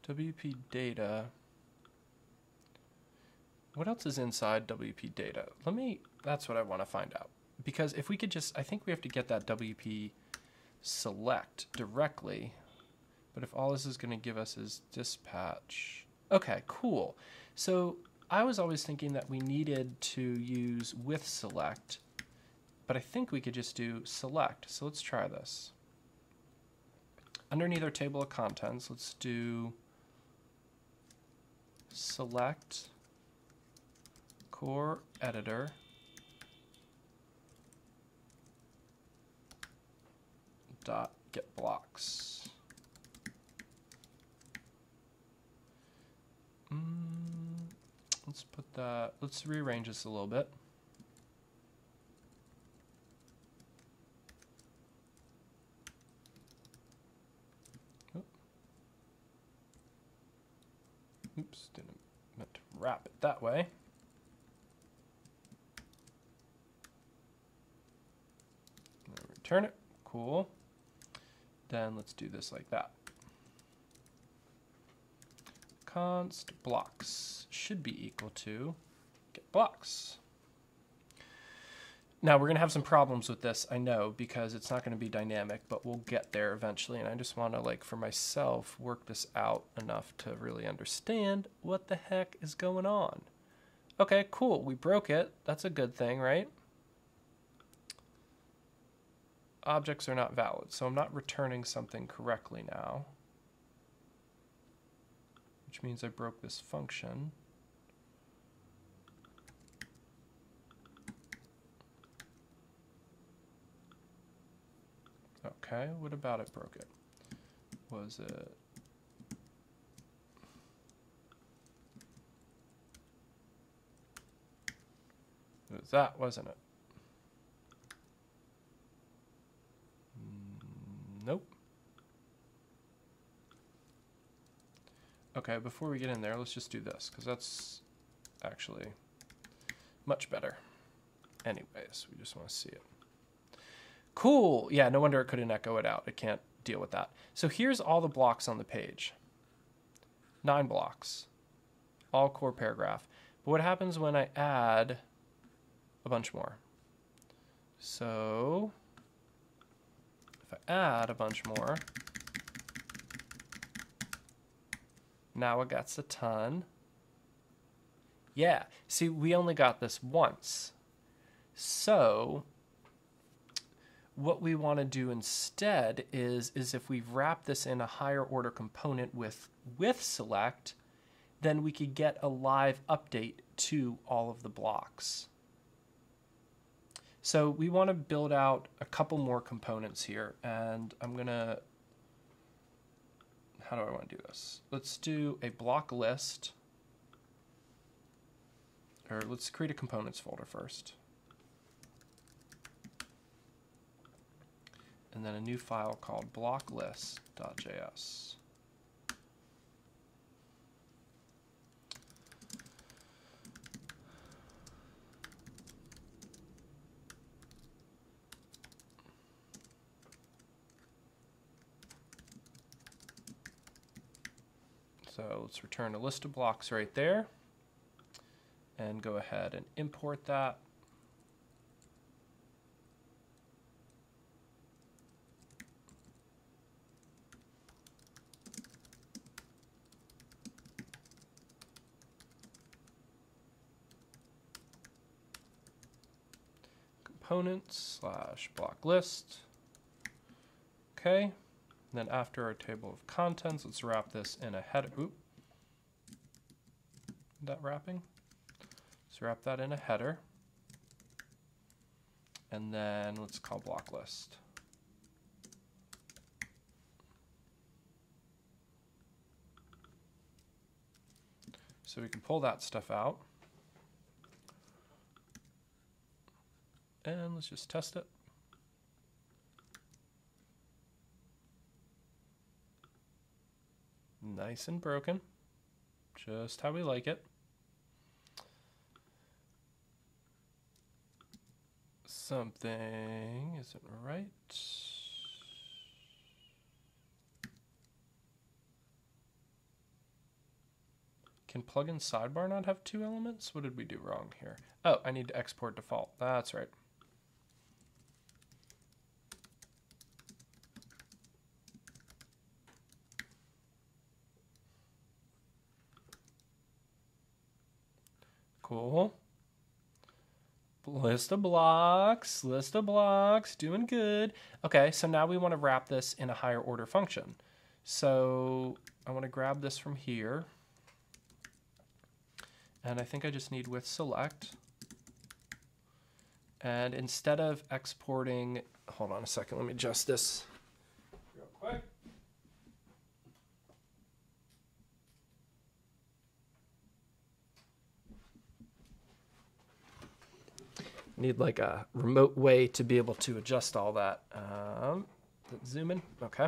WP data. What else is inside WP data? That's what I want to find out. Because if we could just, I think we have to get that WP select directly. But if all this is going to give us is dispatch. Okay, cool. So I was always thinking that we needed to use with select, but I think we could just do select. So let's try this. Underneath our table of contents, let's do select core editor dot get blocks. Let's put that, let's rearrange this a little bit. Oops, didn't meant to wrap it that way. Return it, cool. Then let's do this like that. Const blocks should be equal to get blocks. Now we're gonna have some problems with this, I know, because it's not gonna be dynamic, but we'll get there eventually. And I just wanna, like, for myself, work this out enough to really understand what the heck is going on. Okay, cool, we broke it. That's a good thing, right? Objects are not valid, so I'm not returning something correctly now, which means I broke this function. Okay, what about it broke it? Was it? It was that, wasn't it? Nope. Okay, before we get in there, let's just do this, because that's actually much better. Anyways, we just want to see it. Cool. Yeah, no wonder it couldn't echo it out. It can't deal with that. So here's all the blocks on the page. 9 blocks. All core paragraph. But what happens when I add a bunch more? So if I add a bunch more, now it gets a ton. Yeah, see, we only got this once. So what we want to do instead is if we wrap this in a higher order component with select, then we could get a live update to all of the blocks. So we want to build out a couple more components here, and I'm gonna, how do I want to do this? Let's do a block list, or let's create a components folder first. And then a new file called blocklist.js. So let's return a list of blocks right there and go ahead and import that. components / block list. Okay. And then after our table of contents, let's wrap this in a header. Oop. That wrapping. Let's wrap that in a header. And then let's call block list. So we can pull that stuff out. And let's just test it. Nice and broken. Just how we like it. Something isn't right. Can plugin Sidebar not have 2 elements? What did we do wrong here? Oh, I need to export default. That's right. Cool. List of blocks, doing good. Okay, so now we want to wrap this in a higher order function. So I want to grab this from here. And I think I just need with select. And instead of exporting, hold on a second, let me adjust this real quick. Need like a remote way to be able to adjust all that. Let's zoom in. Okay,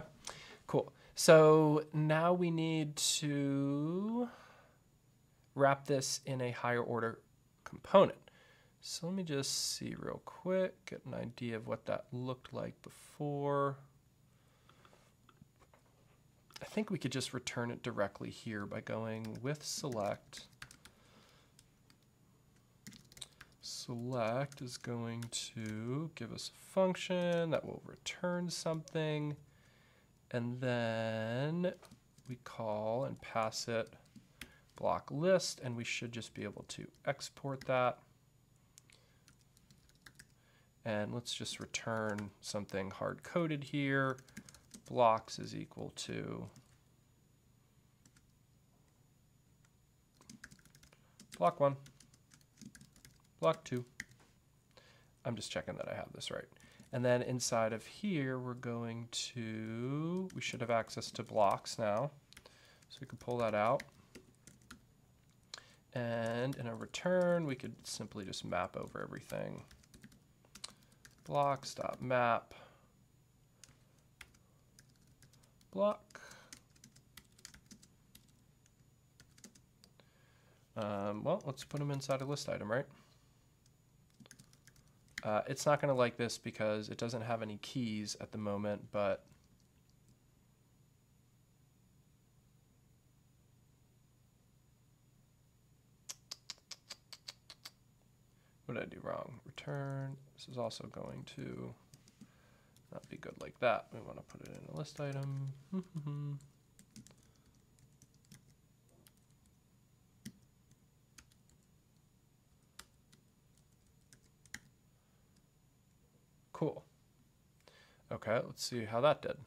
cool. So now we need to wrap this in a higher order component. So let me just see real quick, get an idea of what that looked like before. I think we could just return it directly here by going with select. Select is going to give us a function that will return something, and then we call and pass it block list, and we should just be able to export that. And let's just return something hard-coded here. Blocks is equal to block 1. Block 2. I'm just checking that I have this right. And then inside of here, we're going to, we should have access to blocks now. So we can pull that out. And in a return, we could simply just map over everything. Blocks.map block. Well, let's put them inside a list item, right? It's not going to like this because it doesn't have any keys at the moment, but what did I do wrong? Return. This is also going to not be good like that. We want to put it in a list item. Cool. Okay, let's see how that did.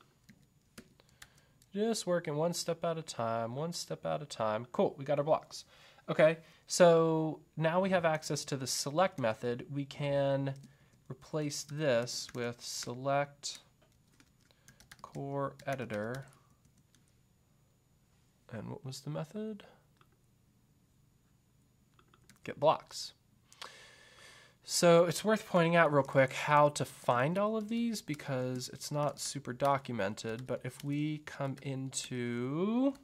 Just working one step at a time, one step at a time. Cool, we got our blocks. Okay, so now we have access to the select method. We can replace this with select core editor. And what was the method? Get blocks. So it's worth pointing out real quick how to find all of these because it's not super documented, but if we come into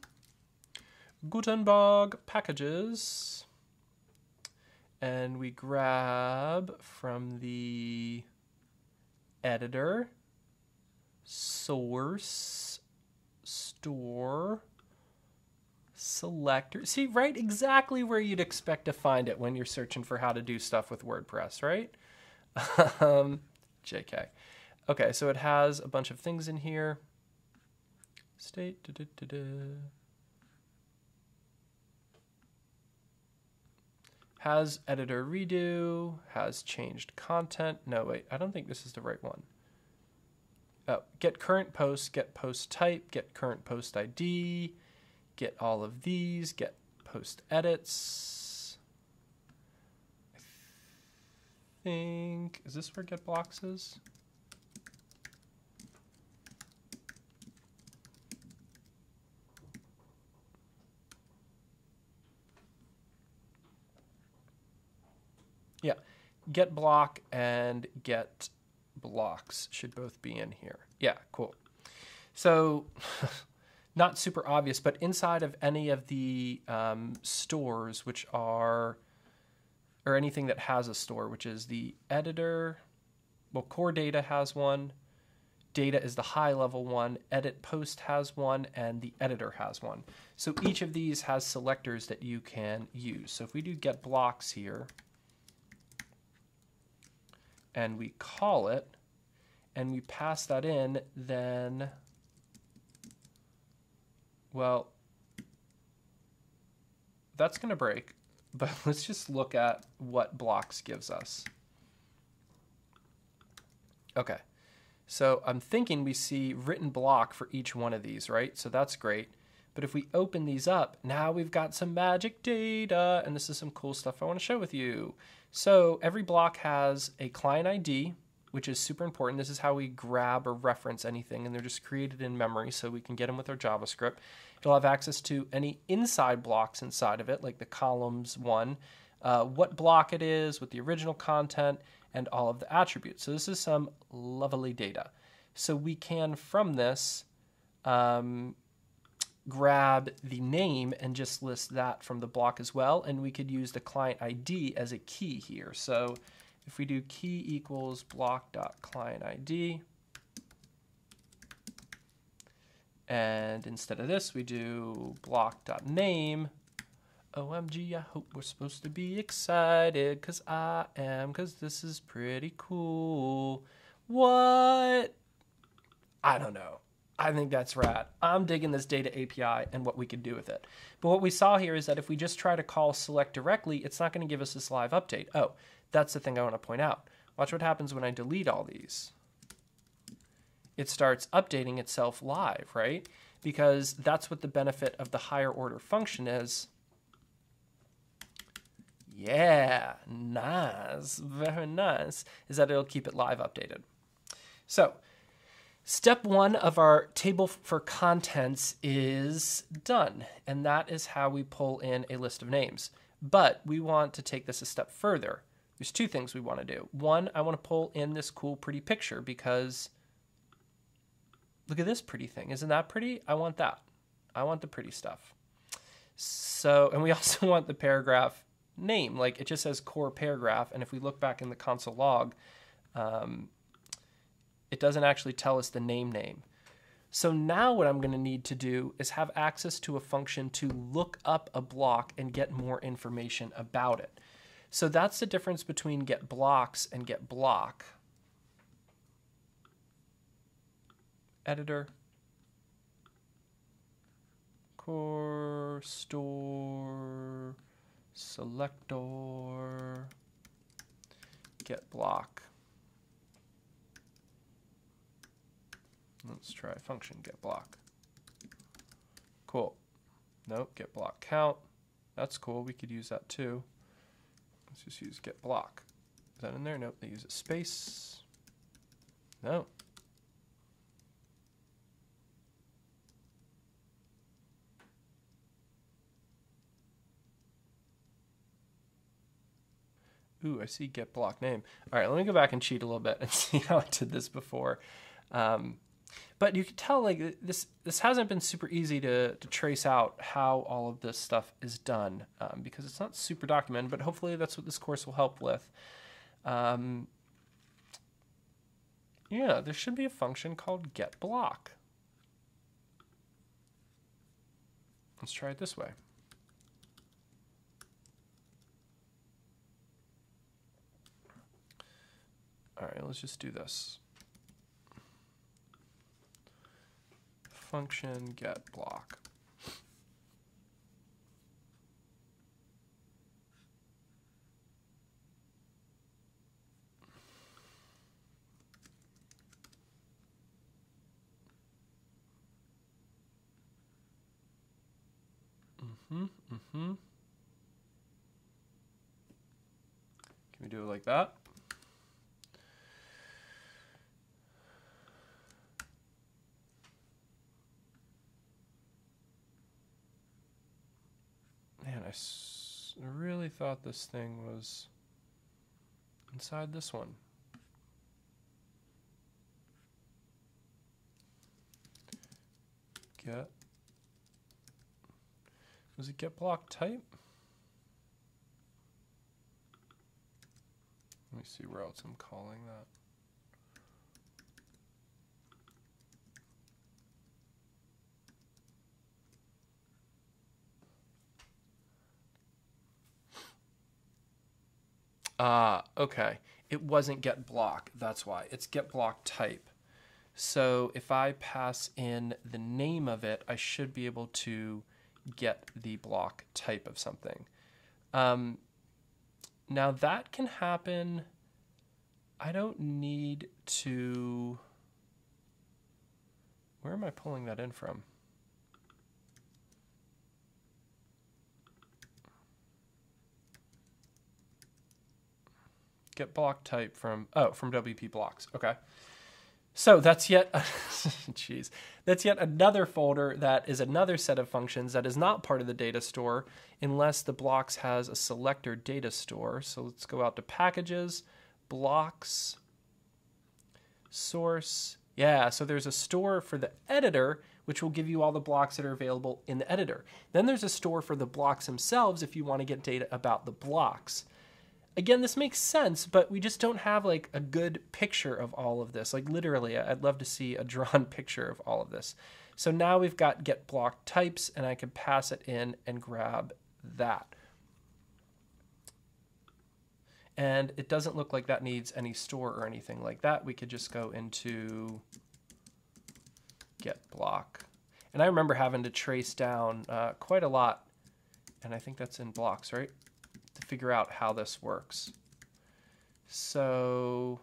Gutenberg packages and we grab from the editor, source, store, selector. See, right exactly where you'd expect to find it when you're searching for how to do stuff with WordPress, right? JK. Okay, so it has a bunch of things in here. State. Has editor redo, has changed content. No, wait, I don't think this is the right one. Oh, get current post, get post type, get current post ID, get all of these, get post edits. I think, is this where get blocks is? Yeah, get block and get blocks should both be in here. Yeah, cool. So not super obvious, but inside of any of the stores, which are, or anything that has a store, which is the editor, well, core data has one, data is the high level one, edit post has one, and the editor has one. So each of these has selectors that you can use. So if we do get blocks here, and we call it, and we pass that in, then, well, that's going to break. But let's just look at what blocks gives us. Okay, so I'm thinking we see written block for each one of these, right? So that's great. But if we open these up, now we've got some magic data, and this is some cool stuff I want to share with you. So every block has a client ID, which is super important. This is how we grab or reference anything, and they're just created in memory so we can get them with our JavaScript. It'll have access to any inside blocks inside of it, like the columns one, what block it is with the original content, and all of the attributes. So this is some lovely data. So we can, from this, grab the name and just list that from the block as well. And we could use the client ID as a key here. So if we do key equals block.clientID, and instead of this, we do block.name. OMG, I hope we're supposed to be excited, because I am, because this is pretty cool. What? I don't know. I think that's rad. I'm digging this data API and what we could do with it. But what we saw here is that if we just try to call select directly, it's not going to give us this live update. Oh, that's the thing I want to point out. Watch what happens when I delete all these. It starts updating itself live, right? Because that's what the benefit of the higher order function is. Yeah, nice, very nice, is that it'll keep it live updated. So, step one of our table for contents is done, and that is how we pull in a list of names. But we want to take this a step further. There's two things we want to do. One, I want to pull in this cool, pretty picture because look at this pretty thing. Isn't that pretty? I want that. I want the pretty stuff. So, and we also want the paragraph name. Like, it just says core paragraph, and if we look back in the console log, it doesn't actually tell us the name. So now what I'm going to need to do is have access to a function to look up a block and get more information about it. So that's the difference between get blocks and get block. Editor, core, store, selector, get block. Let's try function get block. Cool. Nope, get block count. That's cool. We could use that too. Let's just use get block. Is that in there? Nope, they use a space. No. Ooh, I see get block name. All right, let me go back and cheat a little bit and see how I did this before. But you can tell, like, this hasn't been super easy to trace out how all of this stuff is done because it's not super documented, but hopefully that's what this course will help with. Yeah, there should be a function called get block. Let's try it this way. All right, let's just do this. Function get block. Can we do it like that? Man, I really thought this thing was inside this one. Was it get block type? Let me see where else I'm calling that. Okay. It wasn't get block. That's why. It's get block type. So if I pass in the name of it, I should be able to get the block type of something. Now that can happen. I don't need to. Where am I pulling that in from? Get block type from WP blocks. Okay. So that's yet, geez, that's yet another folder that is another set of functions that is not part of the data store unless the blocks has a selector data store. So let's go out to packages, blocks, source. Yeah, so there's a store for the editor, which will give you all the blocks that are available in the editor. Then there's a store for the blocks themselves if you want to get data about the blocks. Again, this makes sense, but we just don't have like a good picture of all of this. Like literally, I'd love to see a drawn picture of all of this. So now we've got get block types, and I can pass it in and grab that. And it doesn't look like that needs any store or anything like that. We could just go into get block. And I remember having to trace down quite a lot, and I think that's in blocks, right? To figure out how this works. So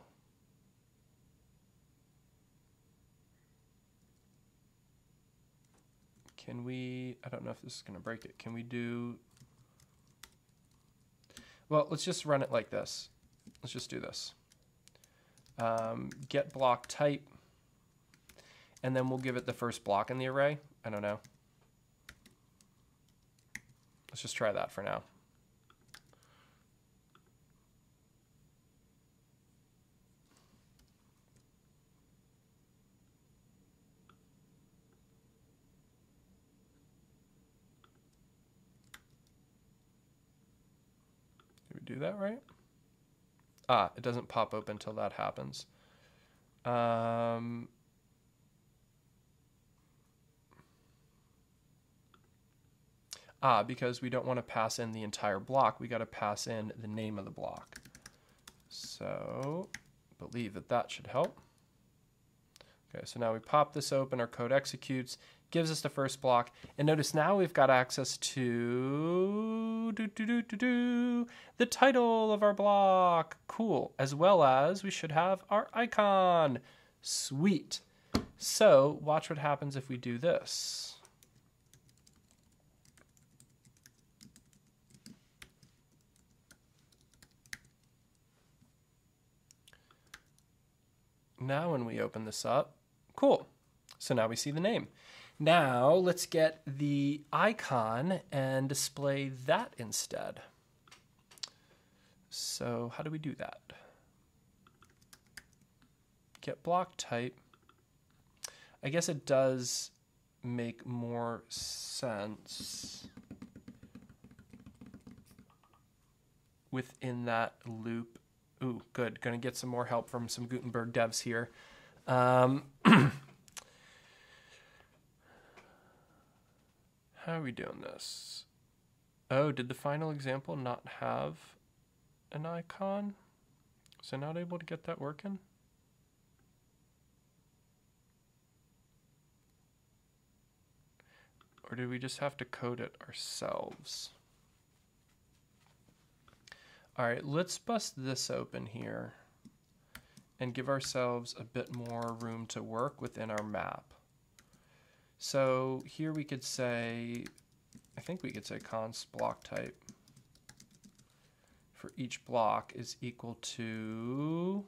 can we, I don't know if this is going to break it. Can we do, well, let's just run it like this. Let's just do this. Get block type, and then we'll give it the first block in the array. I don't know. Let's just try that for now. Do that right? It doesn't pop open until that happens. Because we don't want to pass in the entire block, we got to pass in the name of the block. So, believe that that should help. Okay, so now we pop this open, our code executes, gives us the first block, and notice now we've got access to the title of our block. Cool. As well as we should have our icon. Sweet. So watch what happens if we do this. Now when we open this up, cool. So now we see the name. Now let's get the icon and display that instead. So how do we do that? Get block type. I guess it does make more sense within that loop. Ooh, good. Going to get some more help from some Gutenberg devs here. How are we doing this? Oh, did the final example not have an icon? So not able to get that working? Or did we just have to code it ourselves? All right, let's bust this open here and give ourselves a bit more room to work within our map. So here we could say I think we could say const block type for each block is equal to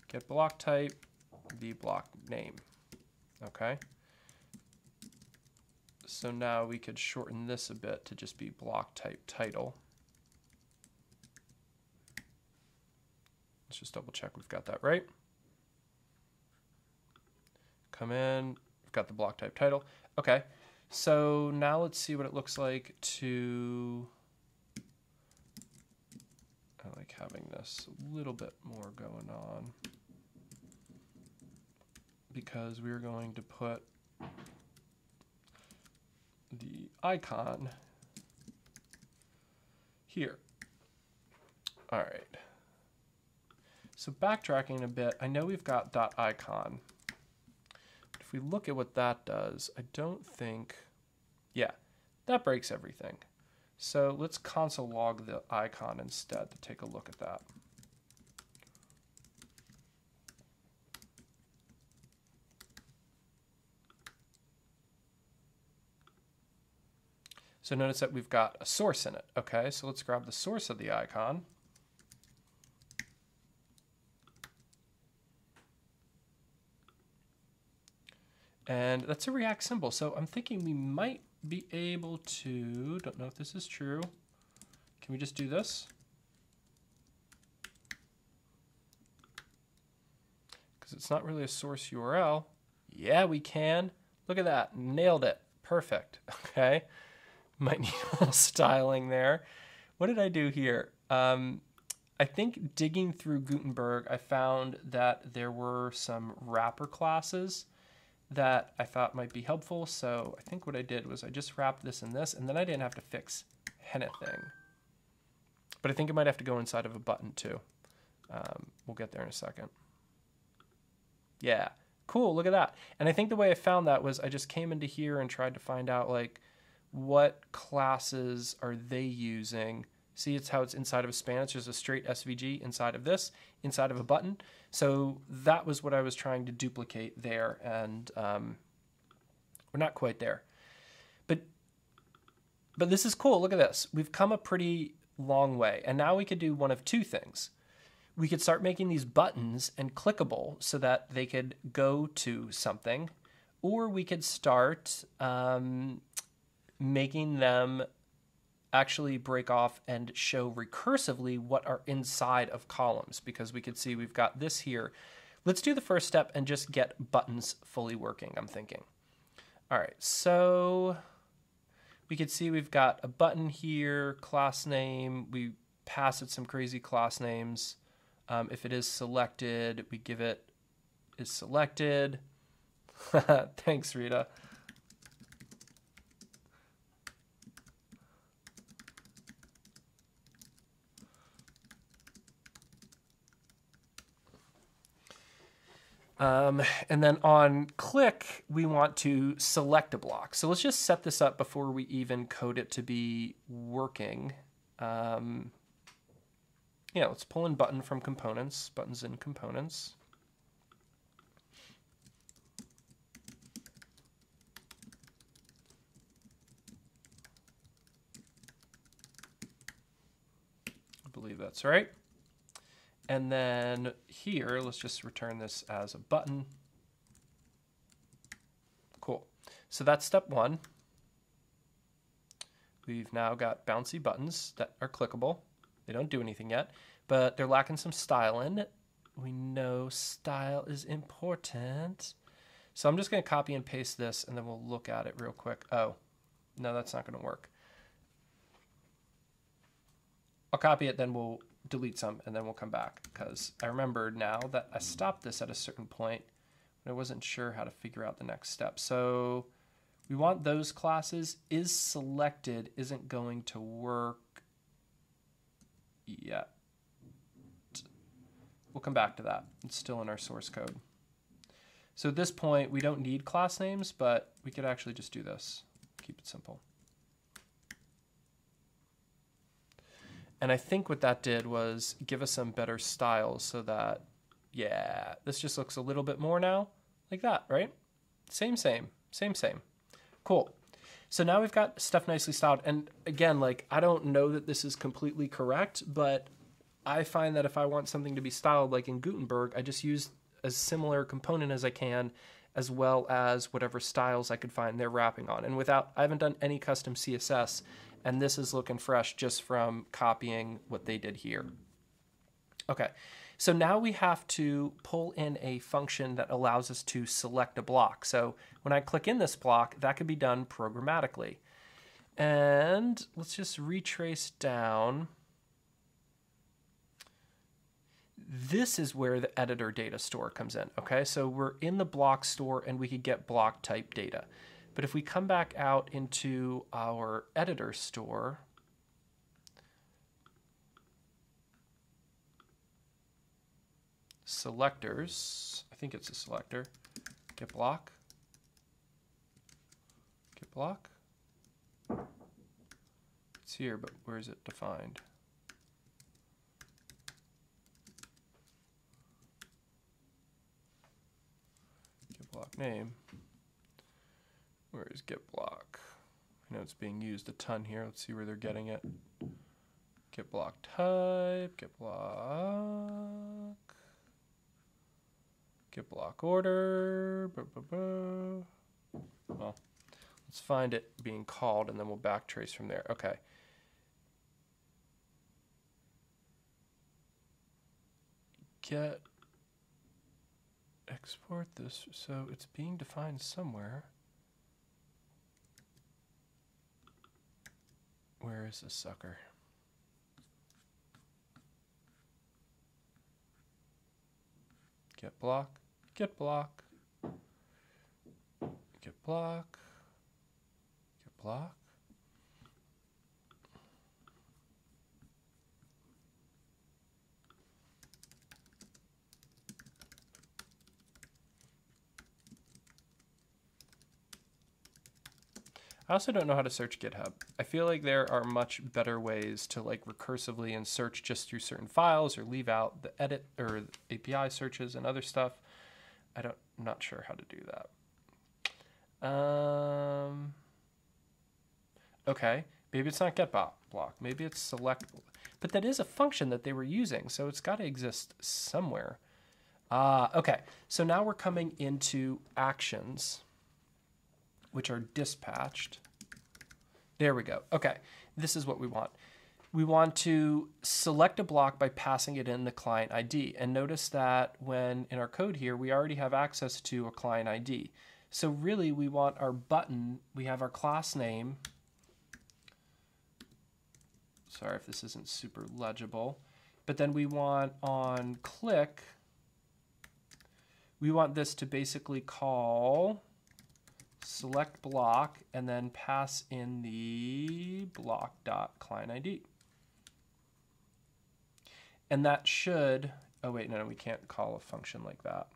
get block type, the block name. Okay. So now we could shorten this a bit to just be block type title. Let's just double check we've got that right. Come in, we've got the block type title. Okay, so now let's see what it looks like to, I like having this a little bit more going on because we're going to put the icon here. All right. So backtracking a bit, I know we've got .icon. If we look at what that does, I don't think, yeah, that breaks everything. So let's console log the icon instead to take a look at that. So notice that we've got a source in it. Okay, so let's grab the source of the icon. And that's a React symbol. So I'm thinking we might be able to, don't know if this is true. Can we just do this? Because it's not really a source URL. Yeah, we can. Look at that, nailed it, perfect, okay. Might need a little styling there. What did I do here? I think digging through Gutenberg, I found that there were some wrapper classes that I thought might be helpful. So I think what I did was I just wrapped this in this, and then I didn't have to fix anything. But I think it might have to go inside of a button too. We'll get there in a second. Yeah, cool, look at that. And I think the way I found that was I just came into here and tried to find out like, what classes are they using? See, it's how it's inside of a span. It's just a straight SVG inside of this, inside of a button. So that was what I was trying to duplicate there, and we're not quite there. But this is cool. Look at this. We've come a pretty long way, and now we could do one of two things. We could start making these buttons and clickable so that they could go to something, or we could start making them actually break off and show recursively what are inside of columns, because we could see we've got this here. Let's do the first step and just get buttons fully working, I'm thinking. All right, so we could see we've got a button here, class name. We pass it some crazy class names. If it is selected, we give it is selected. Thanks, Rita. And then on click, we want to select a block. So let's just set this up before we even code it to be working. Yeah, let's pull in button from components, buttons in components. I believe that's right. And then here, let's just return this as a button. Cool. So that's step one. We've now got bouncy buttons that are clickable. They don't do anything yet, but they're lacking some style in it. We know style is important. So I'm just going to copy and paste this, and then we'll look at it real quick. Oh, no, that's not going to work. I'll copy it, then we'll delete some, and then we'll come back, because I remember now that I stopped this at a certain point, but I wasn't sure how to figure out the next step. So we want those classes. Is selected isn't going to work yet. We'll come back to that. It's still in our source code. So at this point, we don't need class names, but we could actually just do this. Keep it simple. And I think what that did was give us some better styles so that, yeah, this just looks a little bit more now like that, right? Same. Cool. So now we've got stuff nicely styled. And again, like, I don't know that this is completely correct, but I find that if I want something to be styled like in Gutenberg, I just use as similar component as I can, as well as whatever styles I could find they're wrapping on. And I haven't done any custom CSS, and this is looking fresh just from copying what they did here. Okay, so now we have to pull in a function that allows us to select a block. So when I click in this block, that could be done programmatically. And let's just retrace down. This is where the editor data store comes in, okay? So we're in the block store and we could get block type data. But if we come back out into our editor store, selectors, I think it's a selector, get block, it's here, but where is it defined? Get block name, where is get block? I know it's being used a ton here, let's see where they're getting it. Get block type, get block. Get block order. Well, let's find it being called and then we'll backtrace from there. Okay. Get, export this. So it's being defined somewhere. Where is this sucker? Get block. Get block, get block, get block. I also don't know how to search GitHub. I feel like there are much better ways to like recursively and search just through certain files or leave out the edit or API searches and other stuff. I'm not sure how to do that. Okay, maybe it's not get block. Maybe it's select, but that is a function that they were using, so it's got to exist somewhere. Okay, so now we're coming into actions, which are dispatched. There we go. Okay, this is what we want. We want to select a block by passing it in the client ID. And notice that when in our code here, we already have access to a client ID. So really we want our button, we have our class name. Sorry if this isn't super legible. But then we want on click, we want this to basically call select block and then pass in the block.clientID. And that should, oh wait, no, we can't call a function like that.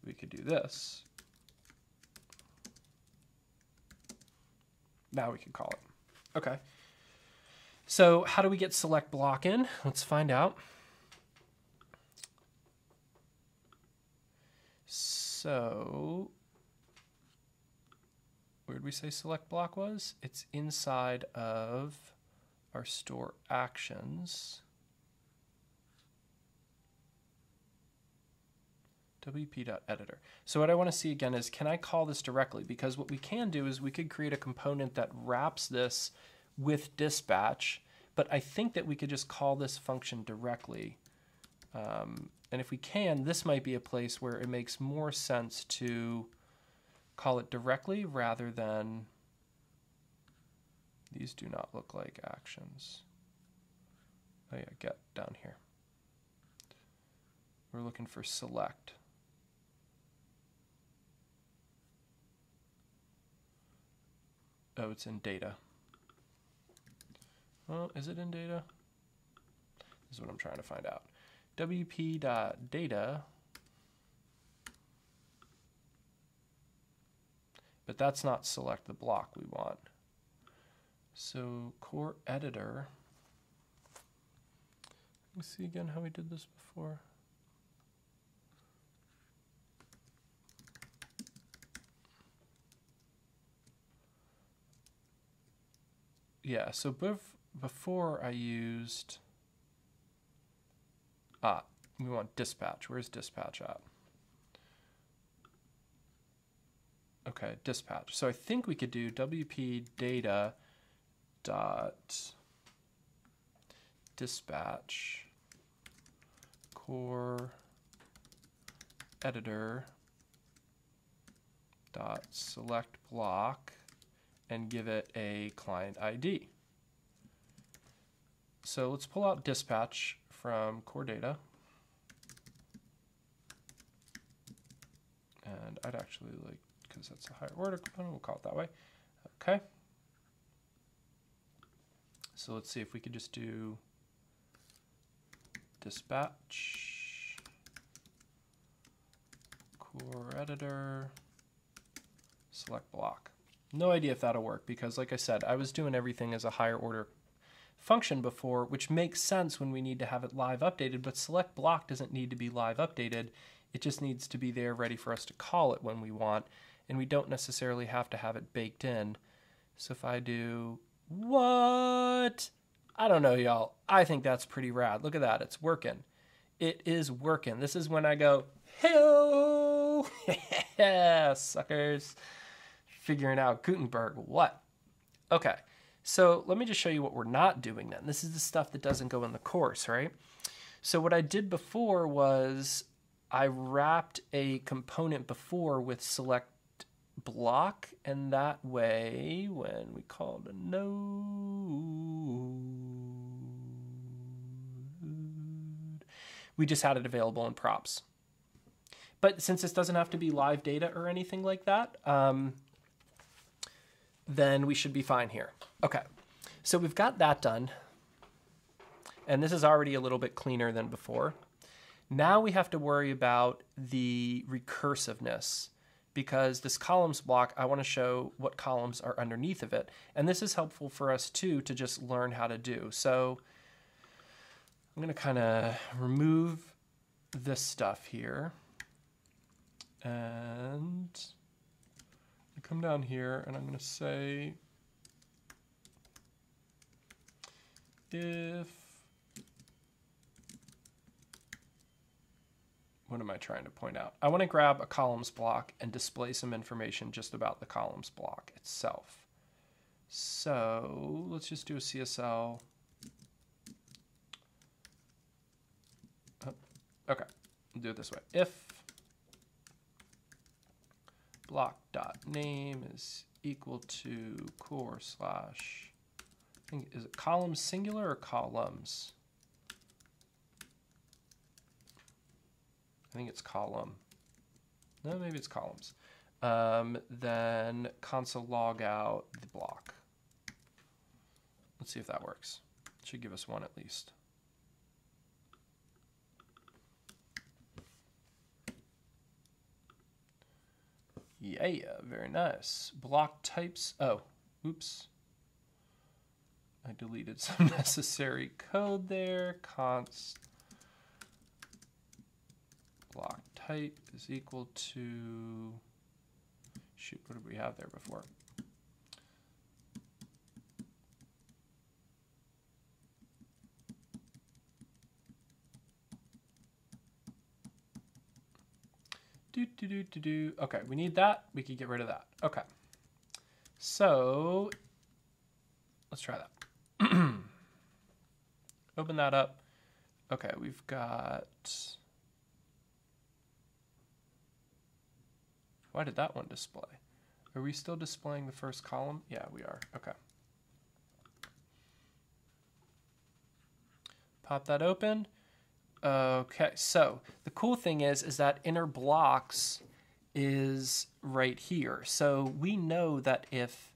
We could do this. Now we can call it. Okay. So how do we get select block in? Let's find out. So where did we say select block was? It's inside of our store actions. wp.editor. So what I want to see again is, can I call this directly? Because what we can do is we could create a component that wraps this with dispatch, but I think that we could just call this function directly. And if we can, this might be a place where it makes more sense to call it directly rather than, these do not look like actions. Oh yeah, get down here. We're looking for select. Oh, it's in data. Well, is it in data? This is what I'm trying to find out. wp.data, but that's not select the block we want. So core editor, let me see again how we did this before. yeah, so before I used, we want dispatch. Where's dispatch at? Okay, dispatch. So I think we could do WP data dot dispatch core editor dot select block and give it a client ID. So let's pull out dispatch from core data. And I'd actually like, because that's a higher order component, we'll call it that way. Okay. So let's see if we could just do dispatch core editor select block. No idea if that'll work because, like I said, I was doing everything as a higher order function before, which makes sense when we need to have it live updated, but select block doesn't need to be live updated. It just needs to be there ready for us to call it when we want, and we don't necessarily have to have it baked in. So if I do, what? I don't know, y'all. I think that's pretty rad. Look at that. It's working. It is working. This is when I go, hey-o! Yeah, suckers. Figuring out Gutenberg. What? Okay. So let me just show you what we're not doing then. This is the stuff that doesn't go in the course, right? So what I did before was I wrapped a component before with select block, and that way when we called a node, we just had it available in props. But since this doesn't have to be live data or anything like that, then we should be fine here. Okay, so we've got that done. And this is already a little bit cleaner than before. Now we have to worry about the recursiveness because this columns block, I want to show what columns are underneath of it. And this is helpful for us too to just learn how to do. So I'm going to kind of remove this stuff here and come down here and I'm going to say if, what am I trying to point out? I want to grab a columns block and display some information just about the columns block itself. So let's just do a CSL. Oh, okay, we'll do it this way. If block.name is equal to core slash, I think, is it columns singular or columns? I think it's column. No, maybe it's columns. Then console log out the block. Let's see if that works. It should give us one at least. Yeah, very nice. Block types. Oh, oops. I deleted some necessary code there. Const block type is equal to, shoot, what did we have there before? Okay, we need that. We could get rid of that. Okay. So let's try that. Open that up. Okay, we've got, why did that one display? Are we still displaying the first column? Yeah, we are. Okay. Pop that open. Okay, so the cool thing is that inner blocks is right here. So we know that if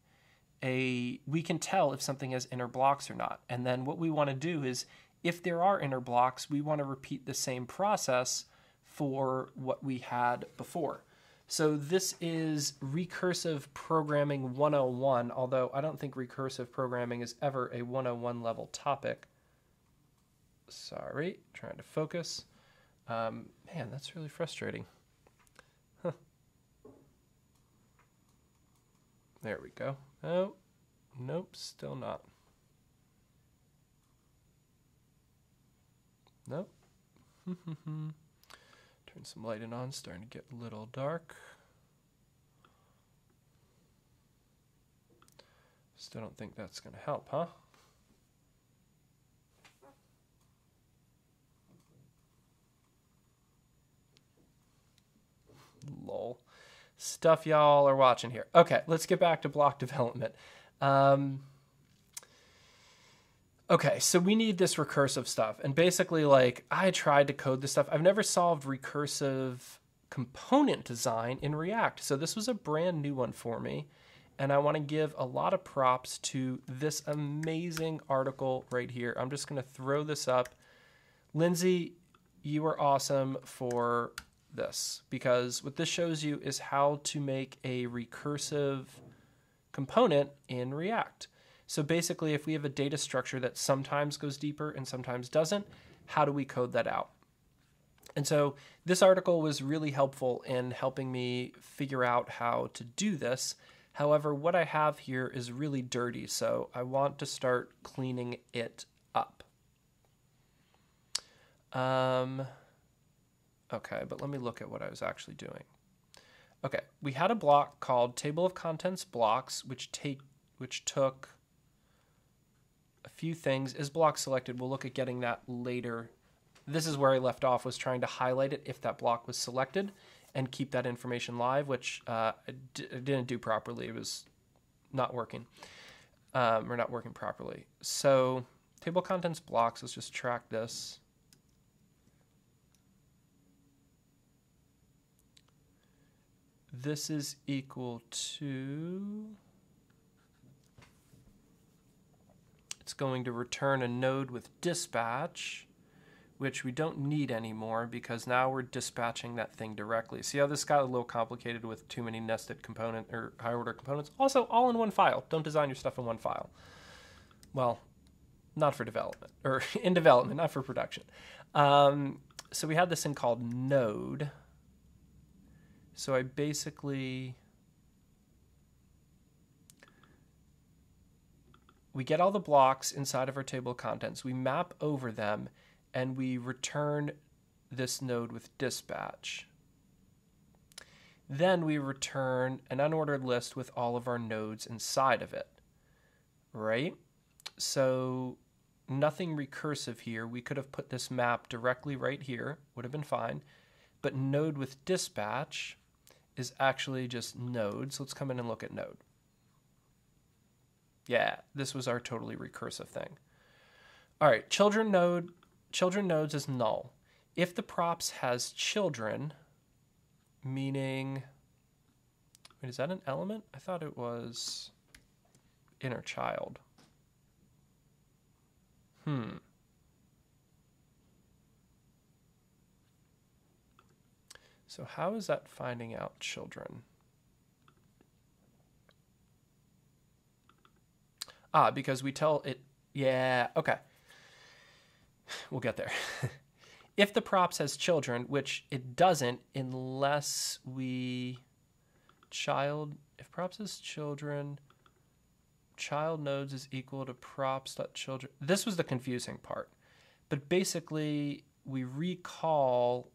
we can tell if something has inner blocks or not. And then what we want to do is, if there are inner blocks, we want to repeat the same process for what we had before. So this is Recursive Programming 101, although I don't think recursive programming is ever a 101 level topic. Sorry, trying to focus. Man, that's really frustrating. Huh. There we go. Oh, nope, still not. Nope. Turn some lighting on, starting to get a little dark. Still don't think that's going to help, huh? Lol. Stuff y'all are watching here. Okay, let's get back to block development. Okay, so we need this recursive stuff. And basically, like, I tried to code this stuff. I've never solved recursive component design in React. So this was a brand new one for me. And I want to give a lot of props to this amazing article right here. I'm just going to throw this up. Lindsay, you are awesome for this, because what this shows you is how to make a recursive component in React. So basically, if we have a data structure that sometimes goes deeper and sometimes doesn't, how do we code that out? And so this article was really helpful in helping me figure out how to do this. However, what I have here is really dirty, so I want to start cleaning it up. Okay, but let me look at what I was actually doing. Okay, we had a block called table of contents blocks, which took a few things. Is block selected? We'll look at getting that later. This is where I left off, was trying to highlight it if that block was selected and keep that information live, which I didn't do properly. It was not working, or not working properly. So table of contents blocks, let's just track this. This is equal to, it's going to return a node with dispatch, which we don't need anymore because now we're dispatching that thing directly. See how this got a little complicated with too many nested component or higher order components? Also, all in one file. Don't design your stuff in one file. Well, not for development, or in development, not for production. So we had this thing called node. So I basically, we get all the blocks inside of our table of contents, we map over them, and we return this node with dispatch. Then we return an unordered list with all of our nodes inside of it, right? So nothing recursive here. We could have put this map directly right here, would have been fine. But node with dispatch is actually just node. So let's come in and look at node. Yeah, this was our totally recursive thing. All right, children nodes is null. If the props has children, meaning, wait, is that an element? I thought it was inner child. So how is that finding out children? Because we tell it, yeah, okay. We'll get there. If the props has children, which it doesn't unless we if props has children, child nodes is equal to props.children. This was the confusing part. But basically, we recall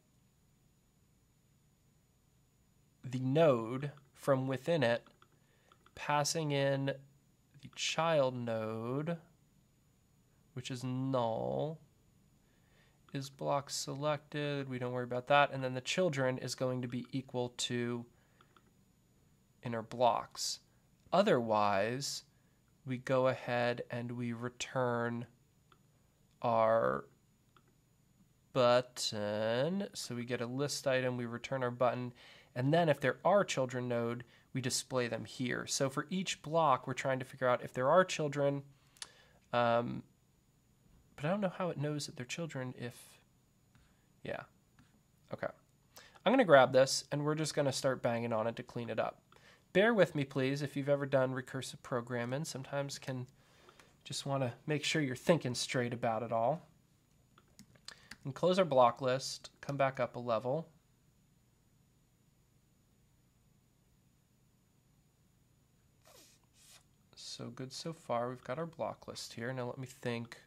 the node from within it, passing in the child node, which is null. Is block selected? We don't worry about that. And then the children is going to be equal to inner blocks. Otherwise, we go ahead and we return our button. So we get a list item, we return our button. And then if there are children node, we display them here. So for each block, we're trying to figure out if there are children, but I don't know how it knows that they're children if, yeah. Okay. I'm going to grab this, and we're just going to start banging on it to clean it up. Bear with me, please, if you've ever done recursive programming. Sometimes can just want to make sure you're thinking straight about it all. And close our block list, come back up a level. So good so far. We've got our block list here. Now let me think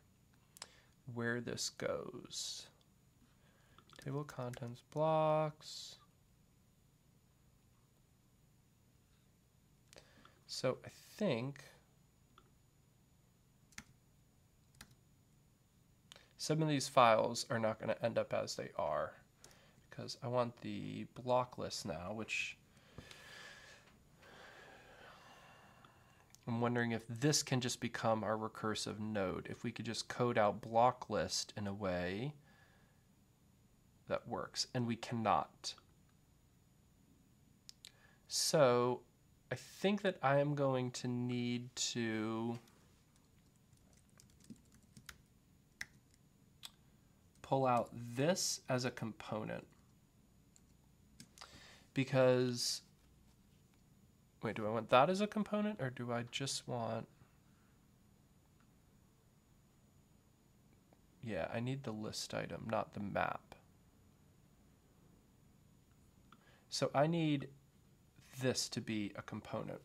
where this goes. Table of contents blocks. So I think some of these files are not going to end up as they are because I want the block list now, which I'm wondering if this can just become our recursive node. If we could just code out block list in a way that works, and we cannot. So I think that I am going to need to pull out this as a component because, wait, do I want that as a component or do I just want, yeah, I need the list item, not the map. So I need this to be a component.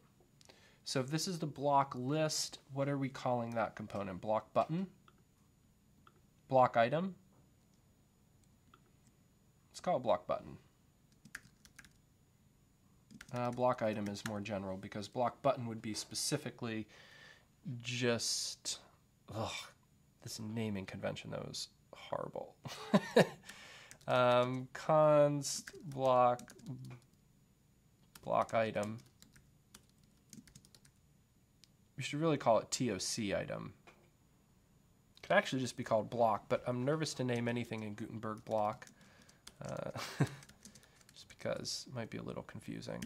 So if this is the block list, what are we calling that component? Block button? Block item? Let's call it block button. Block item is more general because block button would be specifically just, this naming convention that was horrible. Const block item. We should really call it TOC item. Could actually just be called block, but I'm nervous to name anything in Gutenberg block. Just because it might be a little confusing.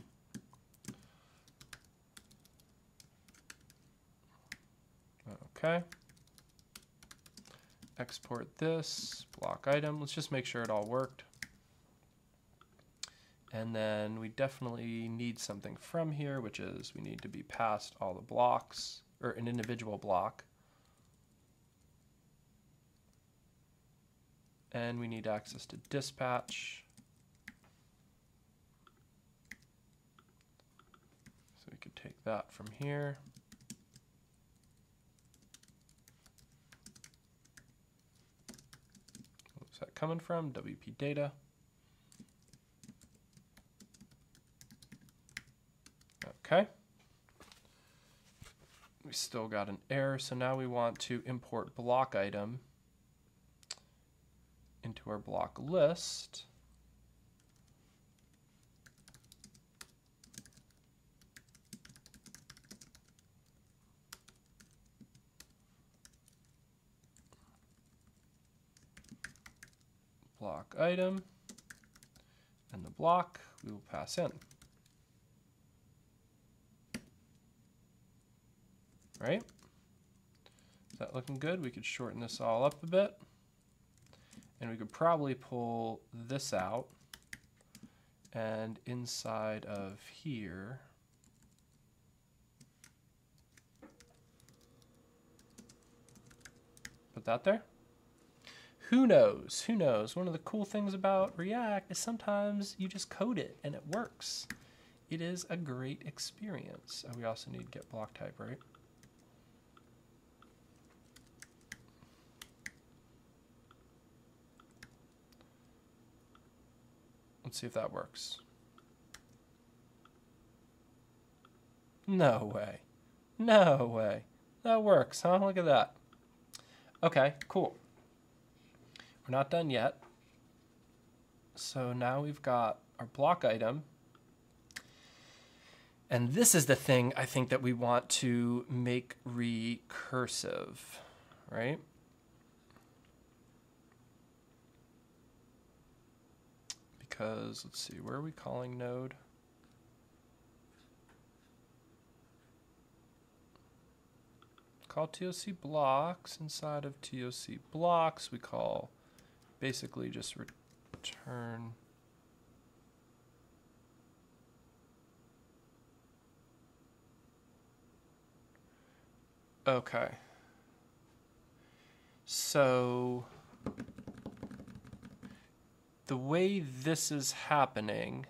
Okay. Export this, block item. Let's just make sure it all worked. And then we definitely need something from here, which is we need to be passed all the blocks, or an individual block. And we need access to dispatch. So we could take that from here. Where's that coming from? WP data. Okay. We still got an error, so now we want to import block item into our block list. Block item, and the block we will pass in. Right? Is that looking good? We could shorten this all up a bit. And we could probably pull this out. And inside of here, put that there. Who knows? Who knows? One of the cool things about React is sometimes you just code it and it works. It is a great experience. We also need get block type, right? Let's see if that works. No way. No way. That works, huh? Look at that. Okay, cool. We're not done yet. So now we've got our block item. And this is the thing I think that we want to make recursive, right? Because, let's see, where are we calling node? Call TOC blocks. Inside of TOC blocks, we call basically just return. Okay. So the way this is happening,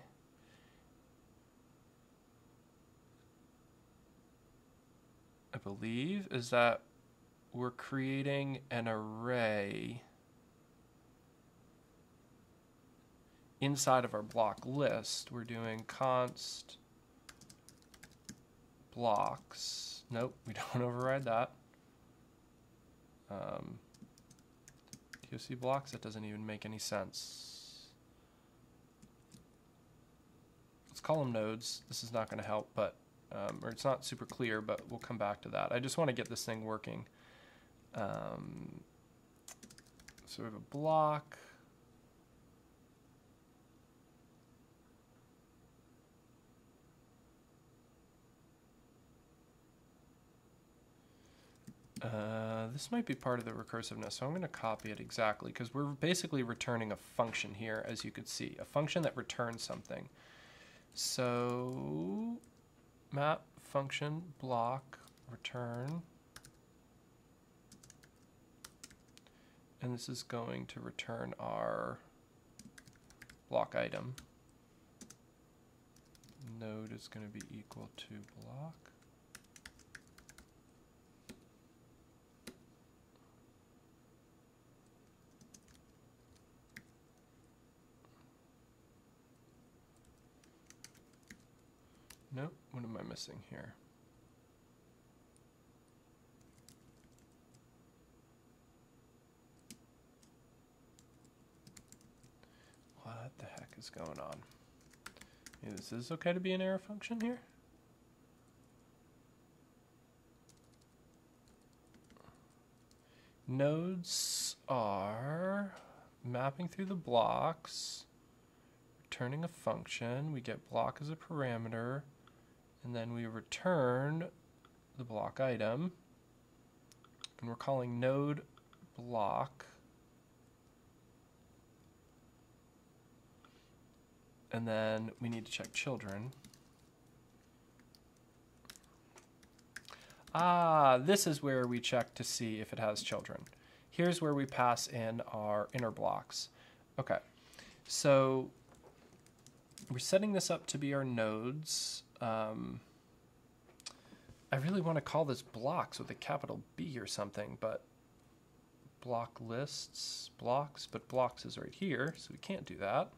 I believe, is that we're creating an array inside of our block list, we're doing const blocks. Nope, we don't override that. TOC blocks, that doesn't even make any sense. Let's call them nodes. This is not going to help, but or it's not super clear, but we'll come back to that. I just want to get this thing working. So we have a block. This might be part of the recursiveness, so I'm going to copy it exactly, because we're basically returning a function here, as you could see, a function that returns something. So map function block return, and this is going to return our block item. Node is going to be equal to block. Nope, what am I missing here? What the heck is going on? Is this okay to be an error function here? Nodes are mapping through the blocks, returning a function. We get block as a parameter, and then we return the block item, and we're calling node block, and then we need to check children. This is where we check to see if it has children. Here's where we pass in our inner blocks. Okay, so we're setting this up to be our nodes. I really want to call this blocks with a capital B or something, but block lists, blocks, but blocks is right here, so we can't do that.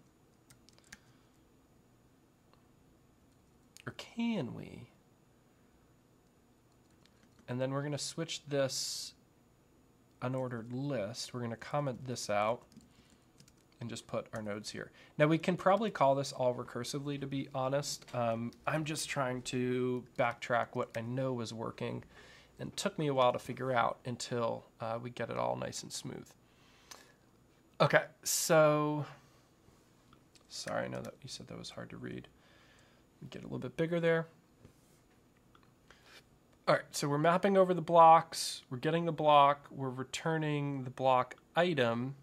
Or can we? And then we're going to switch this unordered list. We're going to comment this out and just put our nodes here. Now we can probably call this all recursively, to be honest. I'm just trying to backtrack what I know was working, and it took me a while to figure out until we get it all nice and smooth. Okay, so sorry, I know that you said that was hard to read. Get a little bit bigger there. All right, so we're mapping over the blocks, we're getting the block, we're returning the block item,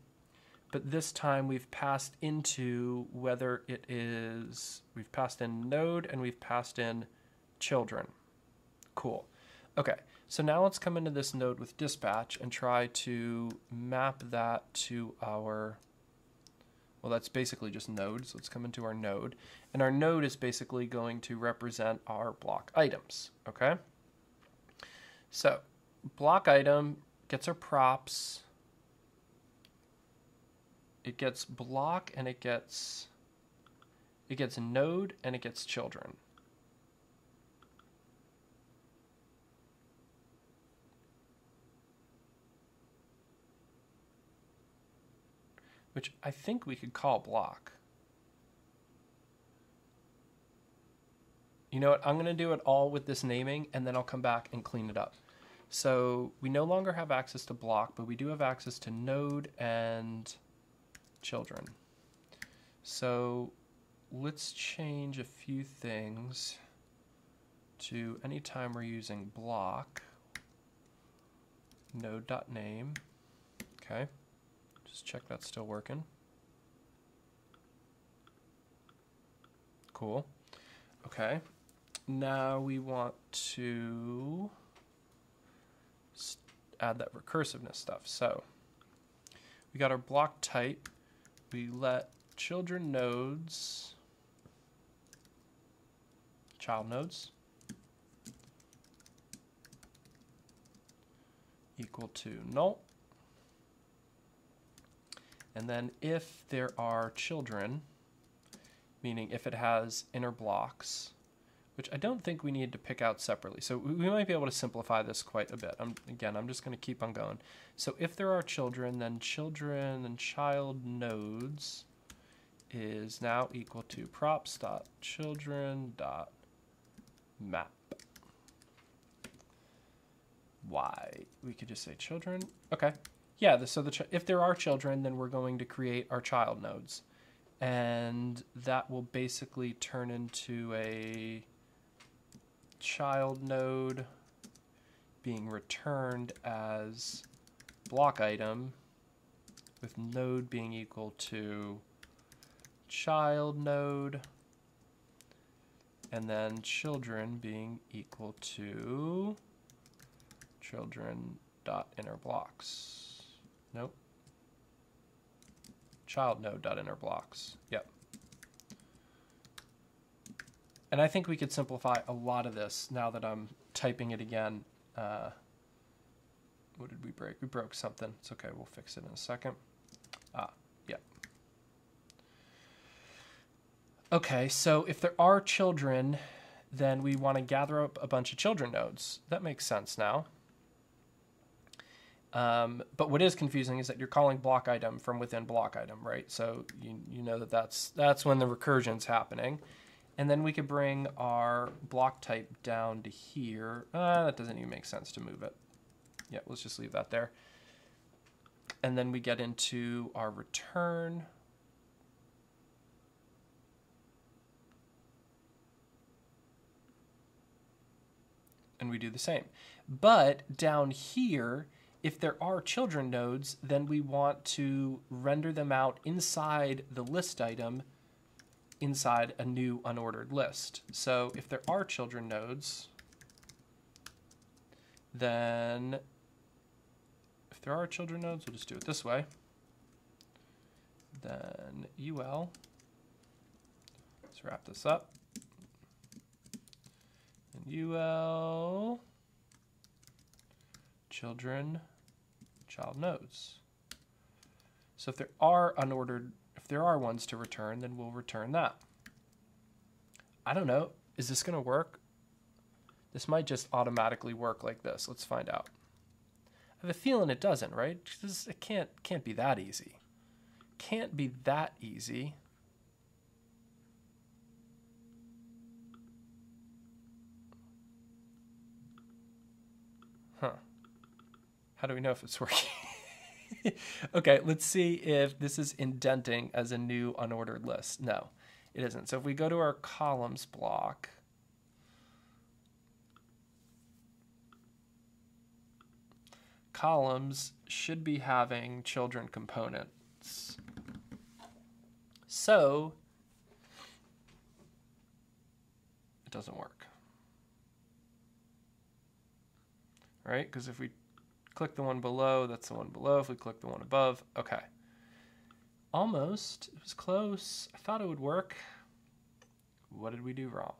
but this time we've passed into whether it is, we've passed in node and we've passed in children. Cool. Okay, so now let's come into this node with dispatch and try to map that to our, well, that's basically just nodes. Let's come into our node, and our node is basically going to represent our block items, okay? So block item gets our props, it gets block, and it gets node, and it gets children. Which I think we could call block. You know what, I'm going to do it all with this naming, and then I'll come back and clean it up. So we no longer have access to block, but we do have access to node and children. So let's change a few things to anytime we're using block, node.name, okay, just check that's still working. Cool. Okay, now we want to add that recursiveness stuff. So we got our block type, we let children nodes, child nodes, equal to null. And then if there are children, meaning if it has inner blocks, which I don't think we need to pick out separately. So we might be able to simplify this quite a bit. Again, I'm just going to keep on going. So if there are children, then child nodes is now equal to props.children.map. Why? We could just say children. Okay. Yeah, so if there are children, then we're going to create our child nodes. And that will basically turn into a child node being returned as block item with node being equal to child node, and then children being equal to children.innerblocks. Nope. Child node.innerblocks. Yep. And I think we could simplify a lot of this now that I'm typing it again. What did we break? We broke something. It's okay. We'll fix it in a second. Yep. Okay, so if there are children, then we want to gather up a bunch of children nodes. That makes sense now. But what is confusing is that you're calling block item from within block item, right? So you know that's when the recursion's happening. And then we could bring our block type down to here. That doesn't even make sense to move it. Yeah, let's just leave that there. And then we get into our return. And we do the same. But down here, if there are children nodes, then we want to render them out inside the list item inside a new unordered list. So if there are children nodes, then if there are children nodes, we'll just do it this way. Then UL, let's wrap this up. And UL children child nodes. So if there are unordered, if there are ones to return, then we'll return that. I don't know. Is this going to work? This might just automatically work like this. Let's find out. I have a feeling it doesn't, right? It can't be that easy. Can't be that easy. Huh. How do we know if it's working? Okay, let's see if this is indenting as a new unordered list. No, it isn't. So if we go to our columns block, columns should be having children components. So it doesn't work. Right? Because if we click the one below, that's the one below. If we click the one above, okay. Almost. It was close. I thought it would work. What did we do wrong?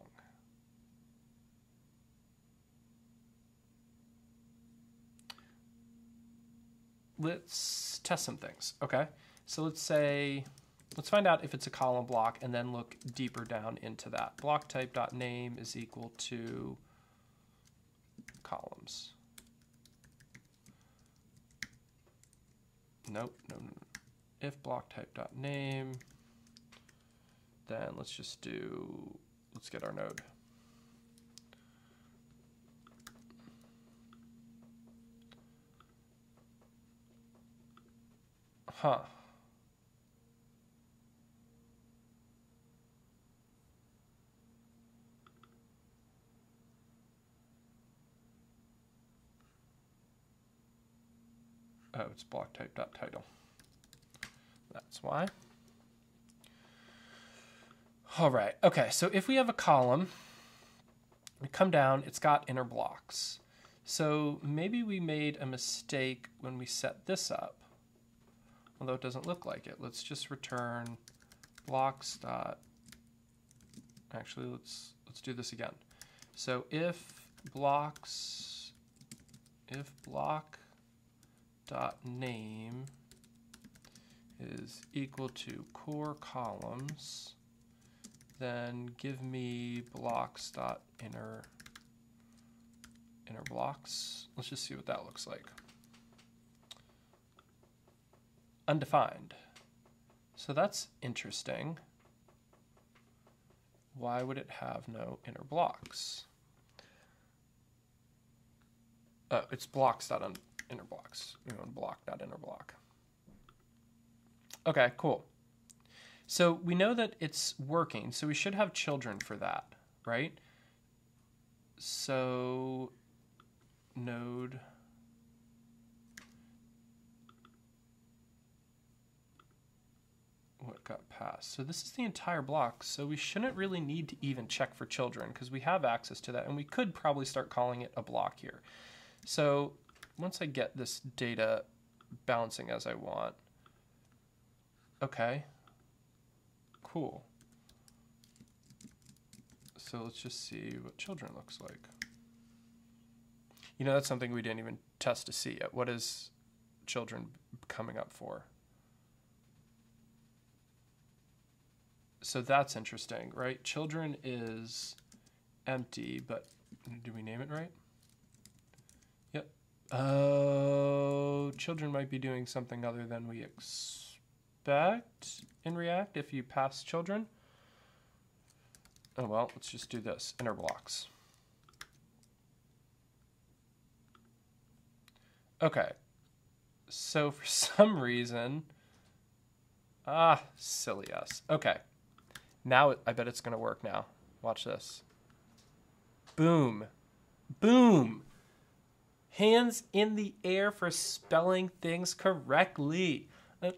Let's test some things. Okay. So let's find out if it's a column block and then look deeper down into that. Block type.name is equal to columns. Nope, no. If block type.name, then let's get our node. Huh. Oh, it's block type.title. That's why. All right. Okay. So if we have a column, we come down, it's got inner blocks. So maybe we made a mistake when we set this up, although it doesn't look like it. Let's just return blocks dot. Actually, let's do this again. So if block dot name is equal to core columns, then give me blocks.inner blocks. Let's just see what that looks like. Undefined. So that's interesting. Why would it have no inner blocks? Oh, it's blocks.inner blocks. We want block.inner block. Okay, cool. So we know that it's working, so we should have children for that, right? So node what got passed. So this is the entire block, so we shouldn't really need to even check for children because we have access to that, and we could probably start calling it a block here. So once I get this data bouncing as I want, okay, cool. So let's just see what children looks like. You know, that's something we didn't even test to see yet. What is children coming up for? So that's interesting, right? Children is empty, but do we name it right? Yep. Oh, children might be doing something other than we expect in React if you pass children. Oh, well, let's just do this, inner blocks. Okay, so for some reason, silly us. Okay, now I bet it's gonna work now. Watch this. Boom, boom. Hands in the air for spelling things correctly. Oh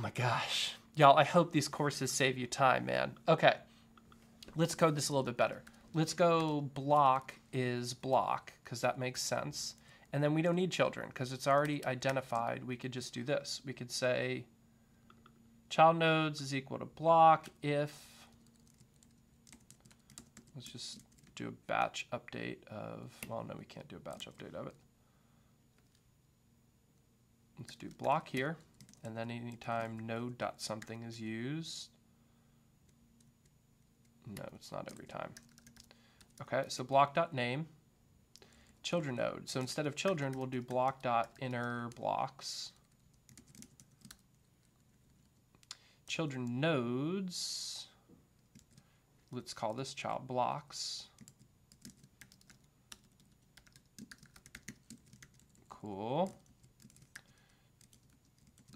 my gosh. Y'all, I hope these courses save you time, man. Okay, let's code this a little bit better. Let's go block is block, because that makes sense. And then we don't need children, because it's already identified. We could just do this. We could say child nodes is equal to block if, let's just do a batch update of, well, no, we can't do a batch update of it. Let's do block here. And then anytime node.something is used, no, it's not every time. Okay, so block.name, children node. So instead of children, we'll do block.inner blocks. Children nodes, let's call this child blocks. Cool.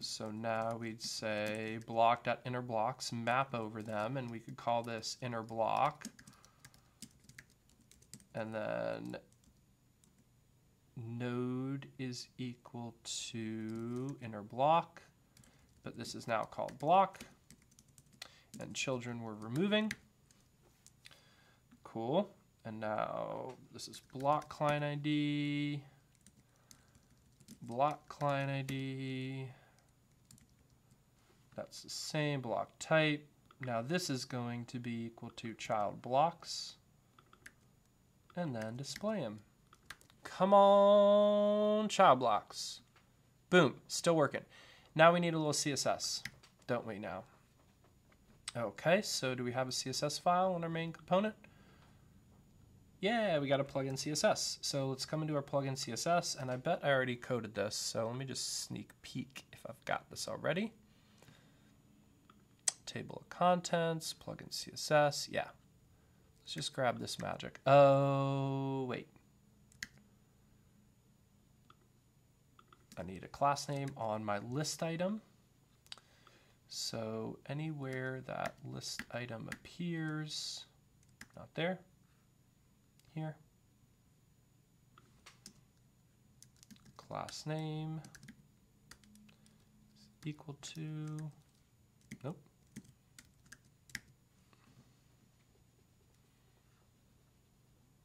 So now we'd say block.inner blocks, map over them, and we could call this inner block. And then node is equal to inner block, but this is now called block. And children we're removing. Cool. And now this is block client ID, block client ID. That's the same block type. Now this is going to be equal to child blocks. And then display them. Come on, child blocks. Boom, still working. Now we need a little CSS, don't we now? Okay, so do we have a CSS file on our main component? Yeah, we got a plugin CSS. So let's come into our plugin CSS, and I bet I already coded this, so let me just sneak peek if I've got this already. Table of contents, plugin CSS, yeah. Let's just grab this magic. Oh, wait. I need a class name on my list item. So anywhere that list item appears, not there, here. Class name is equal to, nope.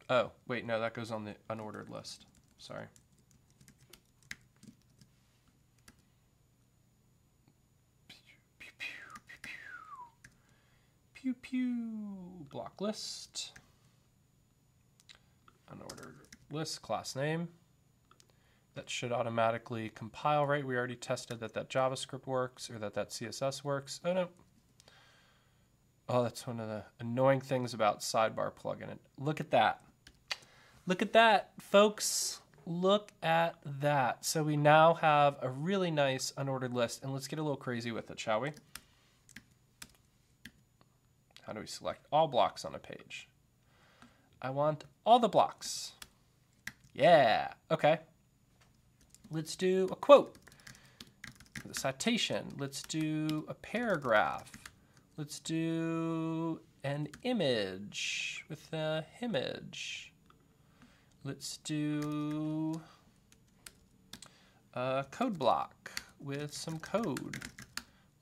Oh, wait, no, that goes on the unordered list. Sorry. Pew, pew, block list. Unordered list, class name. That should automatically compile, right? We already tested that that JavaScript works or that that CSS works. Oh, no. Oh, that's one of the annoying things about Sidebar plugin. Look at that. Look at that, folks. Look at that. So we now have a really nice unordered list. And let's get a little crazy with it, shall we? How do we select all blocks on a page? I want all the blocks. Yeah, okay. Let's do a quote, the citation. Let's do a paragraph. Let's do an image with a image. Let's do a code block with some code.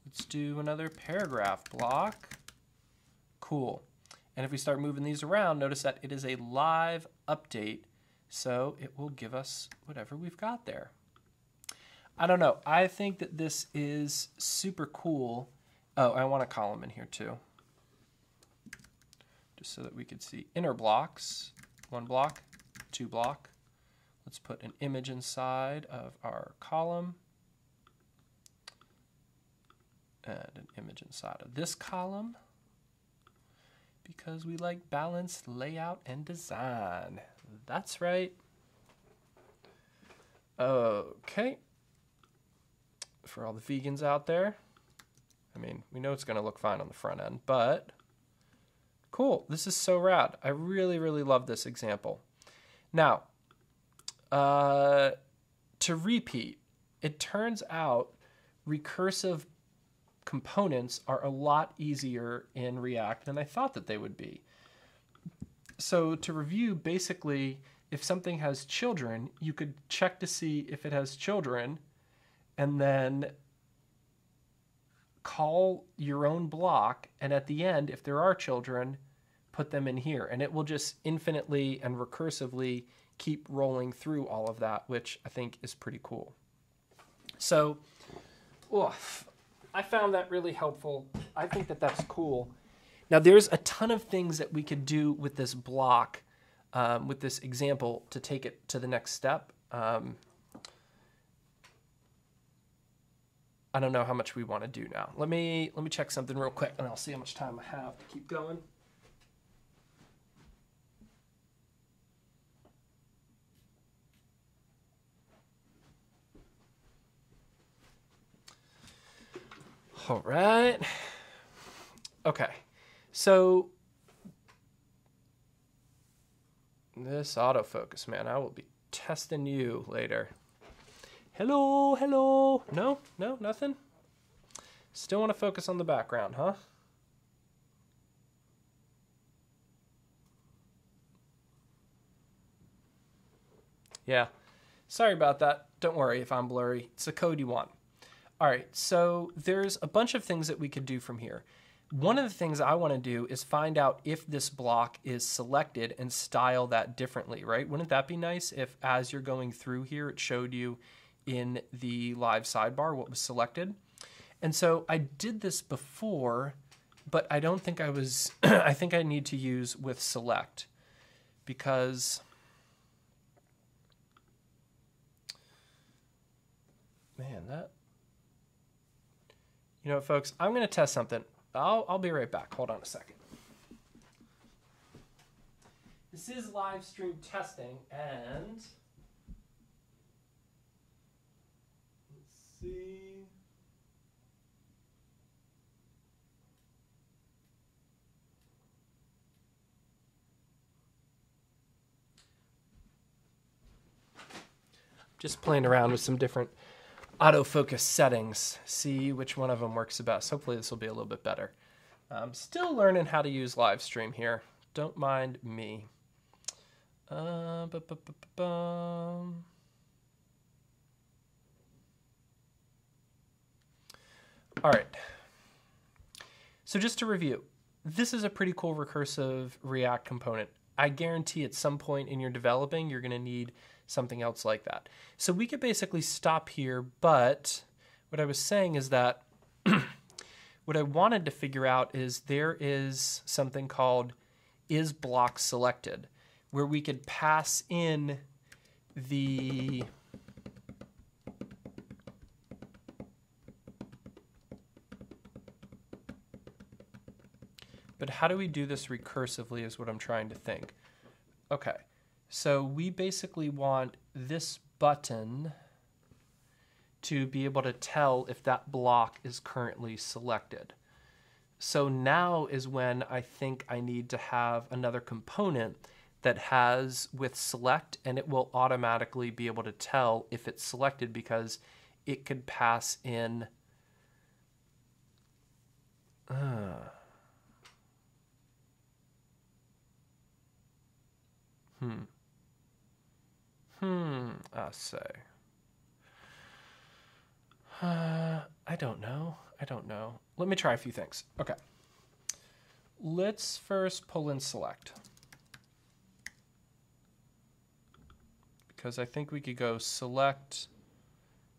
Let's do another paragraph block. Cool. And if we start moving these around, notice that it is a live update, so it will give us whatever we've got there. I don't know. I think that this is super cool. Oh, I want a column in here too, just so that we could see inner blocks. 1 block, 2 block. Let's put an image inside of our column and an image inside of this column because we like balanced layout and design. That's right. Okay. For all the vegans out there, I mean, we know it's going to look fine on the front end, but cool. This is so rad. I really, really love this example. Now, to repeat, it turns out recursive components are a lot easier in React than I thought that they would be. So to review, basically, if something has children, you could check to see if it has children and then call your own block, and at the end, if there are children, put them in here, and it will just infinitely and recursively keep rolling through all of that, which I think is pretty cool. So, I found that really helpful. I think that that's cool. Now, there's a ton of things that we could do with this block, with this example, to take it to the next step. I don't know how much we want to do now. Let me check something real quick, and I'll see how much time I have to keep going. All right. Okay. So this autofocus, man, I will be testing you later. Hello, hello. No, nothing. Still want to focus on the background, huh? Yeah. Sorry about that. Don't worry if I'm blurry. It's the code you want. All right, so there's a bunch of things that we could do from here. One of the things I want to do is find out if this block is selected and style that differently, right? Wouldn't that be nice if as you're going through here, it showed you in the live sidebar what was selected? And so I did this before, but I don't think I was, I think I need to use with select because, man, that, you know, folks, I'm going to test something. I'll be right back. Hold on a second. This is live stream testing, and let's see. Just playing around with some different autofocus settings, see which one of them works the best. Hopefully this will be a little bit better. I'm still learning how to use live stream here. Don't mind me. All right. So just to review, this is a pretty cool recursive React component. I guarantee at some point in your developing, you're going to need something else like that. So we could basically stop here, but what I was saying is that what I wanted to figure out is there is something called isBlockSelected, where we could pass in the But how do we do this recursively is what I'm trying to think. Okay, so we basically want this button to be able to tell if that block is currently selected. So now is when I think I need to have another component that has with select, and it will automatically be able to tell if it's selected because it could pass in I say. I don't know. Let me try a few things. Okay. Let's first pull in select. Because I think we could go select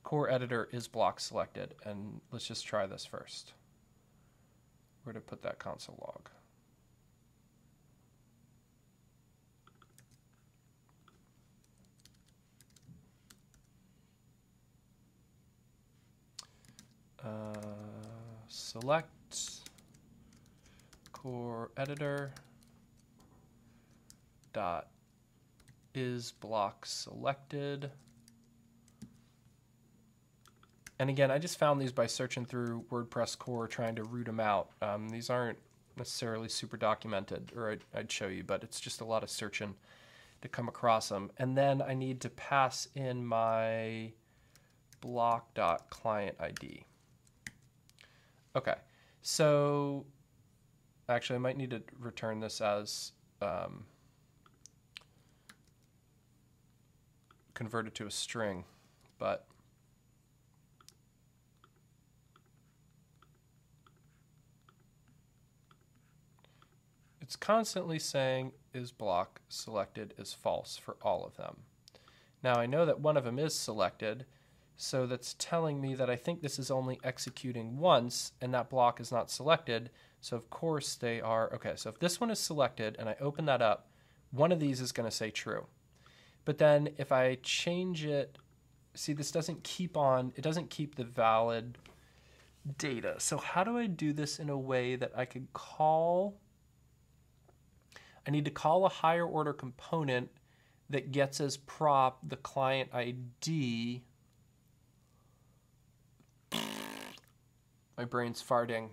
core editor is block selected, and let's just try this first. Where to put that console log? Select core editor dot is block selected. And again, I just found these by searching through WordPress core, trying to root them out. These aren't necessarily super documented, or I'd show you, but it's just a lot of searching to come across them. And then I need to pass in my block.client ID. Okay, so actually I might need to return this as converted to a string, but it's constantly saying is block selected is false for all of them. Now I know that one of them is selected, so that's telling me that I think this is only executing once and that block is not selected. So of course they are, okay, so if this one is selected and I open that up, one of these is gonna say true. But then if I change it, see this doesn't keep on, it doesn't keep the valid data. So how do I do this in a way that I could call, I need to call a higher order component that gets as prop the client ID. My brain's farting.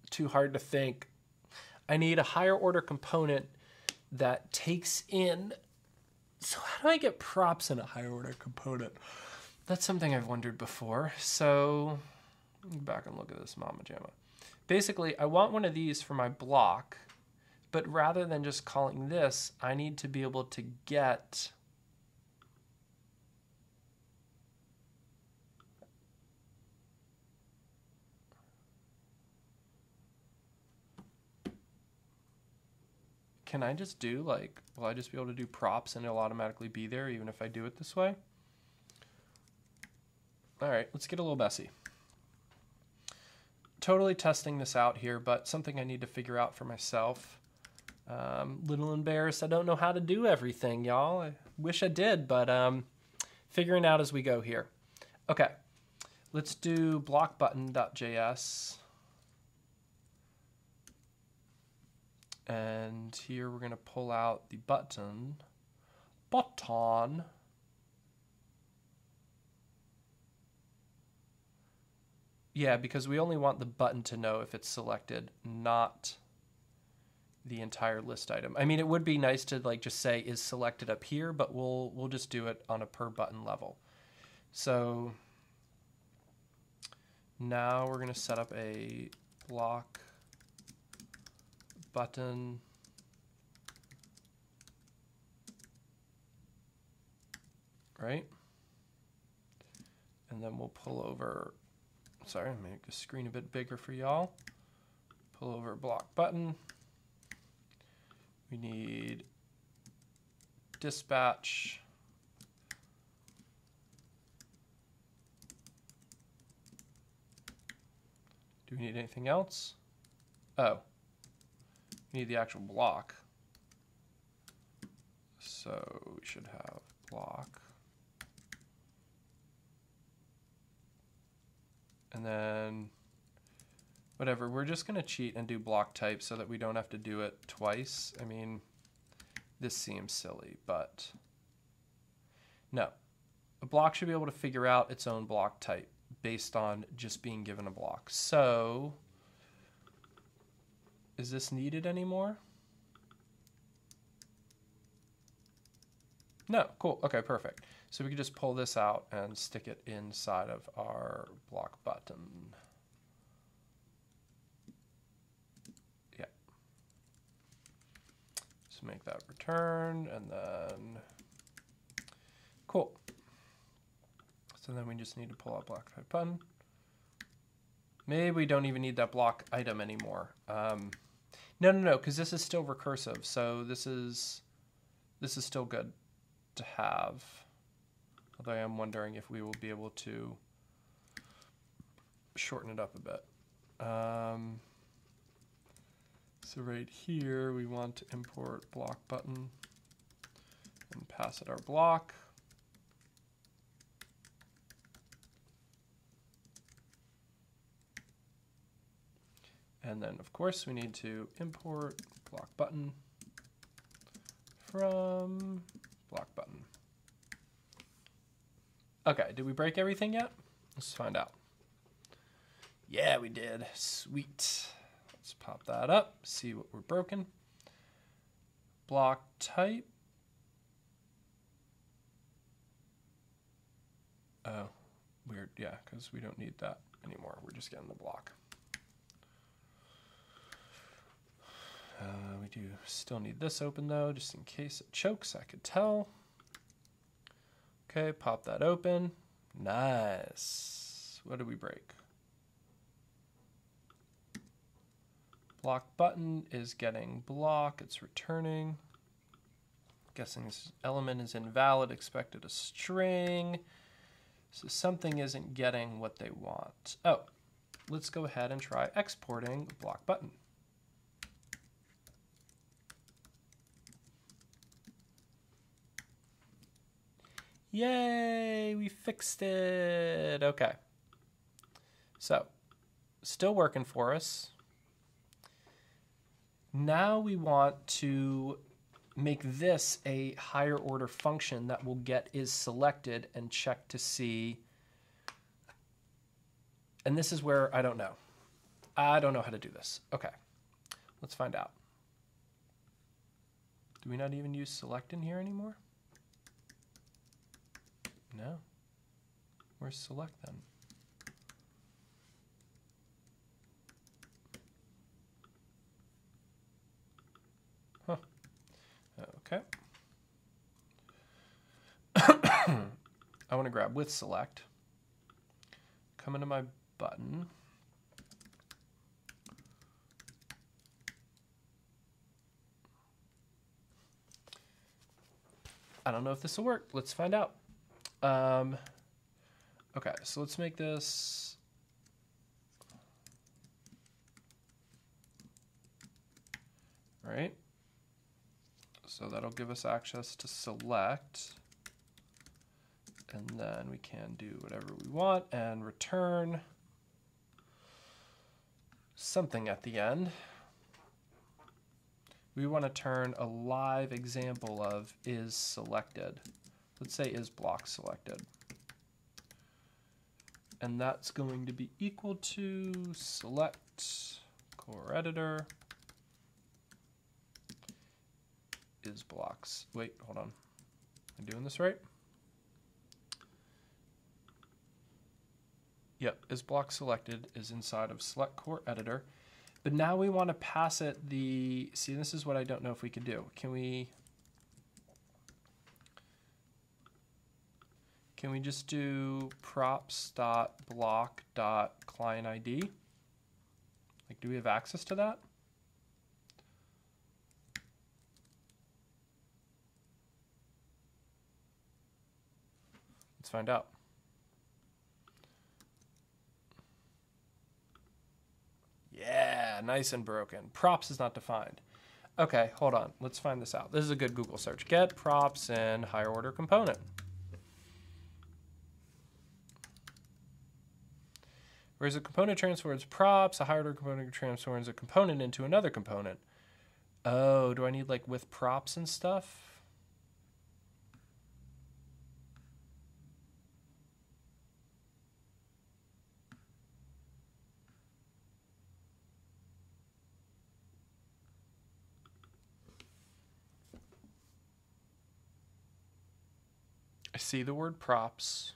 Too hard to think. I need a higher order component that takes in. So how do I get props in a higher order component? That's something I've wondered before. So go back and look at this mama jamma. Basically, I want one of these for my block, but rather than just calling this, I need to be able to get can I just do like, will I just be able to do props and it'll automatically be there even if I do it this way? All right, let's get a little messy. Totally testing this out here, but something I need to figure out for myself. Little embarrassed, I don't know how to do everything, y'all. I wish I did, but figuring out as we go here. Okay, let's do blockbutton.js. And here we're going to pull out the button. Yeah, because we only want the button to know if it's selected, not the entire list item. I mean, it would be nice to like just say is selected up here, but we'll just do it on a per button level. So now we're going to set up a block button right, and then we'll pull over, sorry, make the screen a bit bigger for y'all. Pull over block button. We need dispatch. Do we need anything else? Oh, we need the actual block. So we should have block. And then Whatever, we're just gonna cheat and do block type so that we don't have to do it twice. I mean, this seems silly, but no. A block should be able to figure out its own block type based on just being given a block. So, is this needed anymore? No, cool, okay, perfect. So we can just pull this out and stick it inside of our block button. Yeah. So make that return and then, cool. So then we just need to pull out block type button. Maybe we don't even need that block item anymore. No, because this is still recursive. So this is still good to have. Although I am wondering if we will be able to shorten it up a bit. So right here, we want to import block button and pass it our block. And then, of course, we need to import block button from block button. Okay, did we break everything yet? Let's find out. Yeah, we did. Sweet. Let's pop that up, see what we're broken. Block type. Oh, weird. Yeah, because we don't need that anymore. We're just getting the block. We do still need this open though, just in case it chokes, I could tell. Okay, pop that open. Nice. What did we break? Block button is getting block, it's returning. Guessing this element is invalid, expected a string. So something isn't getting what they want. Oh, let's go ahead and try exporting block button. Yay, we fixed it. Okay. So, still working for us. Now we want to make this a higher order function that will get is selected and check to see. And this is where I don't know. I don't know how to do this. Okay, let's find out. Do we not even use select in here anymore? No. Where's select then? Huh. Okay. I want to grab with select. Come into my button. I don't know if this will work. Let's find out. Okay, so let's make this right. So that'll give us access to select, and then we can do whatever we want and return something at the end. We want to turn a live example of is selected. Let's say is block selected. And that's going to be equal to select core editor is blocks. Wait, hold on. Am I doing this right? Yep, is block selected is inside of select core editor. But now we want to pass it the, see, this is what I don't know if we could do. Can we just do props.block.clientID? Like, do we have access to that? Let's find out. Yeah, nice and broken. Props is not defined. Okay, hold on. Let's find this out. This is a good Google search. Get props in higher order component. Whereas a component transforms props, a higher order component transforms a component into another component. Oh, do I need like with props and stuff? I see the word props.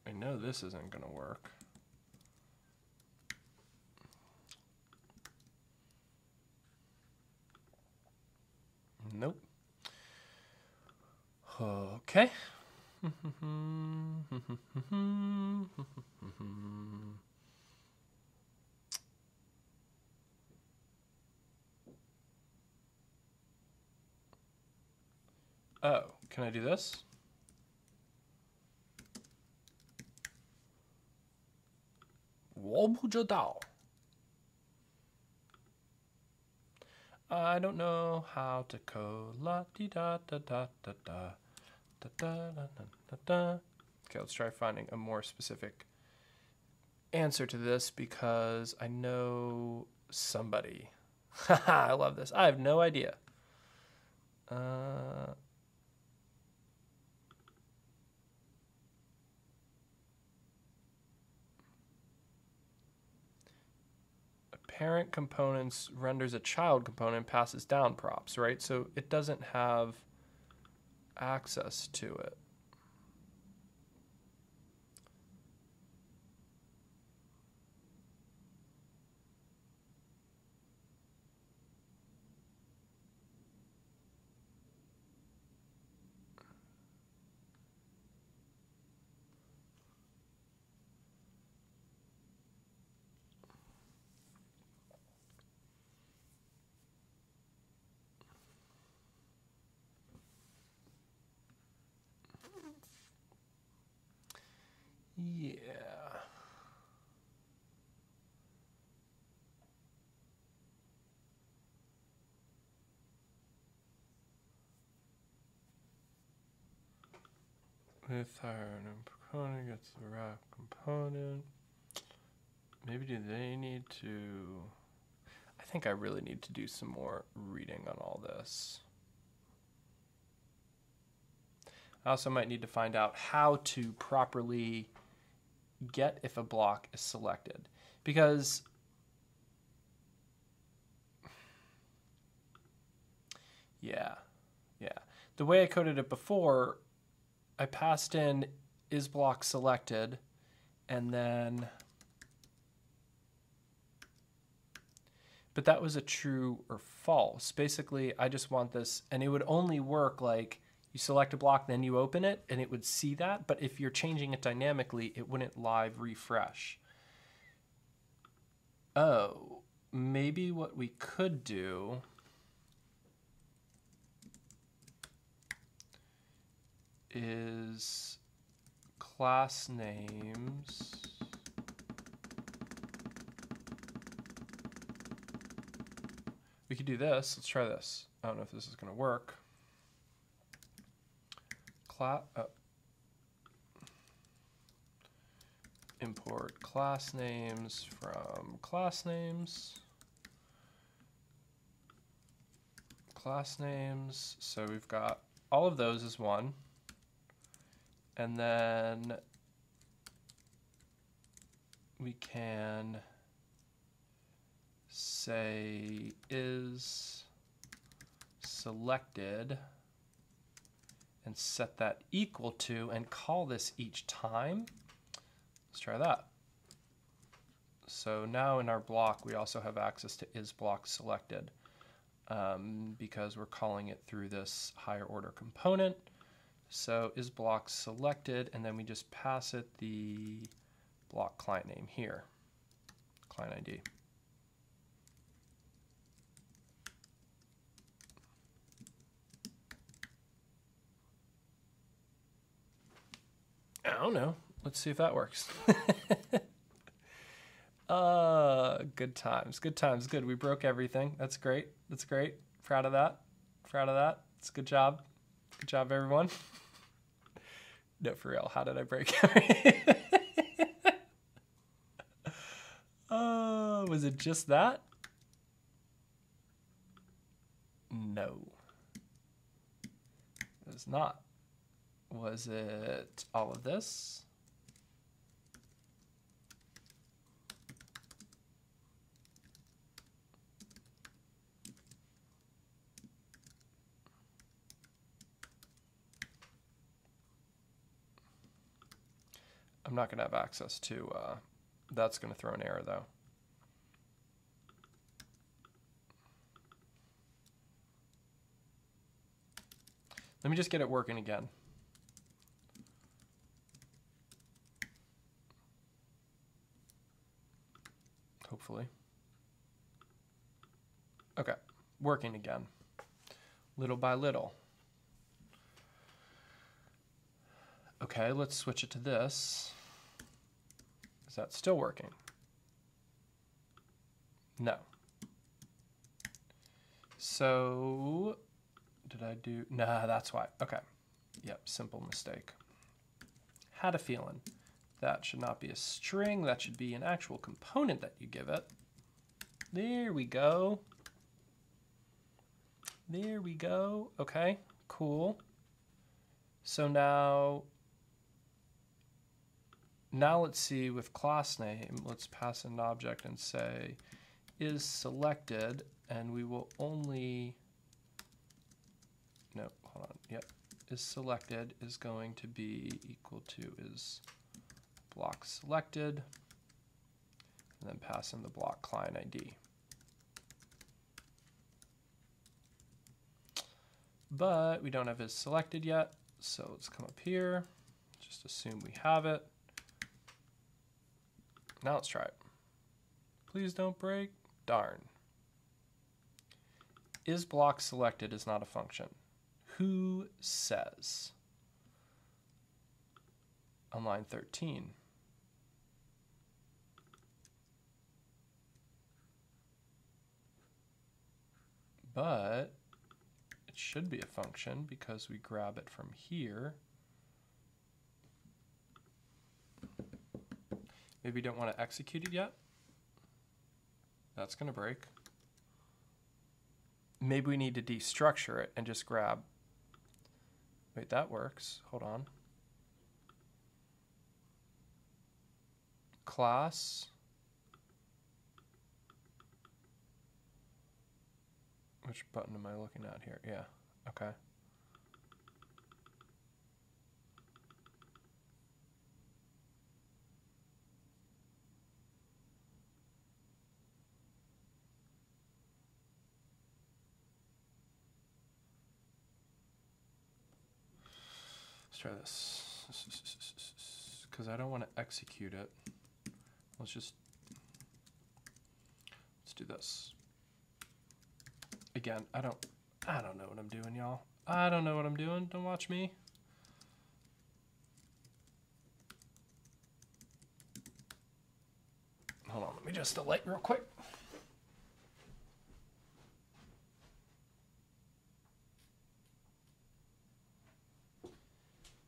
I know this isn't going to work. Nope. Okay. Oh, can I do this? I don't know how to code. La di da da da da da da da da da da. Okay, let's try finding a more specific answer to this because I know somebody. I love this. I have no idea. Parent components renders a child component, passes down props, right? So it doesn't have access to it. Yeah. With higher component gets the wrap component. Maybe do they need to... I think I really need to do some more reading on all this. I also might need to find out how to properly get if a block is selected. Because yeah. The way I coded it before, I passed in is block selected, and then, but that was a true or false. Basically, I just want this, and it would only work like you select a block, then you open it, and it would see that. But if you're changing it dynamically, it wouldn't live refresh. Oh, maybe what we could do is class names. We could do this. Let's try this. I don't know if this is going to work. Import class names from class names. Class names. So we've got all of those as one. And then we can say is selected and set that equal to and call this each time. Let's try that. So now in our block, we also have access to is block selected because we're calling it through this higher order component. So is block selected, and then we just pass it the block client name here, client ID. don't know. Let's see if that works. Good times. Good times. Good. We broke everything. That's great. That's great. Proud of that. Proud of that. It's a good job. Good job, everyone. No, for real. How did I break everything? Was it just that? No. It was not. Was it all of this? I'm not going to have access to, that's going to throw an error though. Let me just get it working again. Hopefully. Okay, working again. Little by little. Okay, let's switch it to this. Is that still working? No. So, did I do? Nah, that's why. Okay. Yep, simple mistake. Had a feeling. That should not be a string. That should be an actual component that you give it. There we go. There we go. Okay, cool. So now let's see with class name, let's pass an object and say is selected, and we will only, no, hold on, yep, is selected is going to be equal to is block selected, and then pass in the block client ID. But we don't have is selected yet, so let's come up here, just assume we have it. Now let's try it. Please don't break. Darn. Is block selected is not a function. Who says? On line 13. But it should be a function because we grab it from here. Maybe you don't want to execute it yet. That's going to break. Maybe we need to destructure it and just grab. Wait, that works. Hold on. Class. Which button am I looking at here? Yeah, okay. Let's try this. Because I don't want to execute it. Let's do this. Again, I don't know what I'm doing, y'all. I don't know what I'm doing. Don't watch me. Hold on, let me just delete real quick.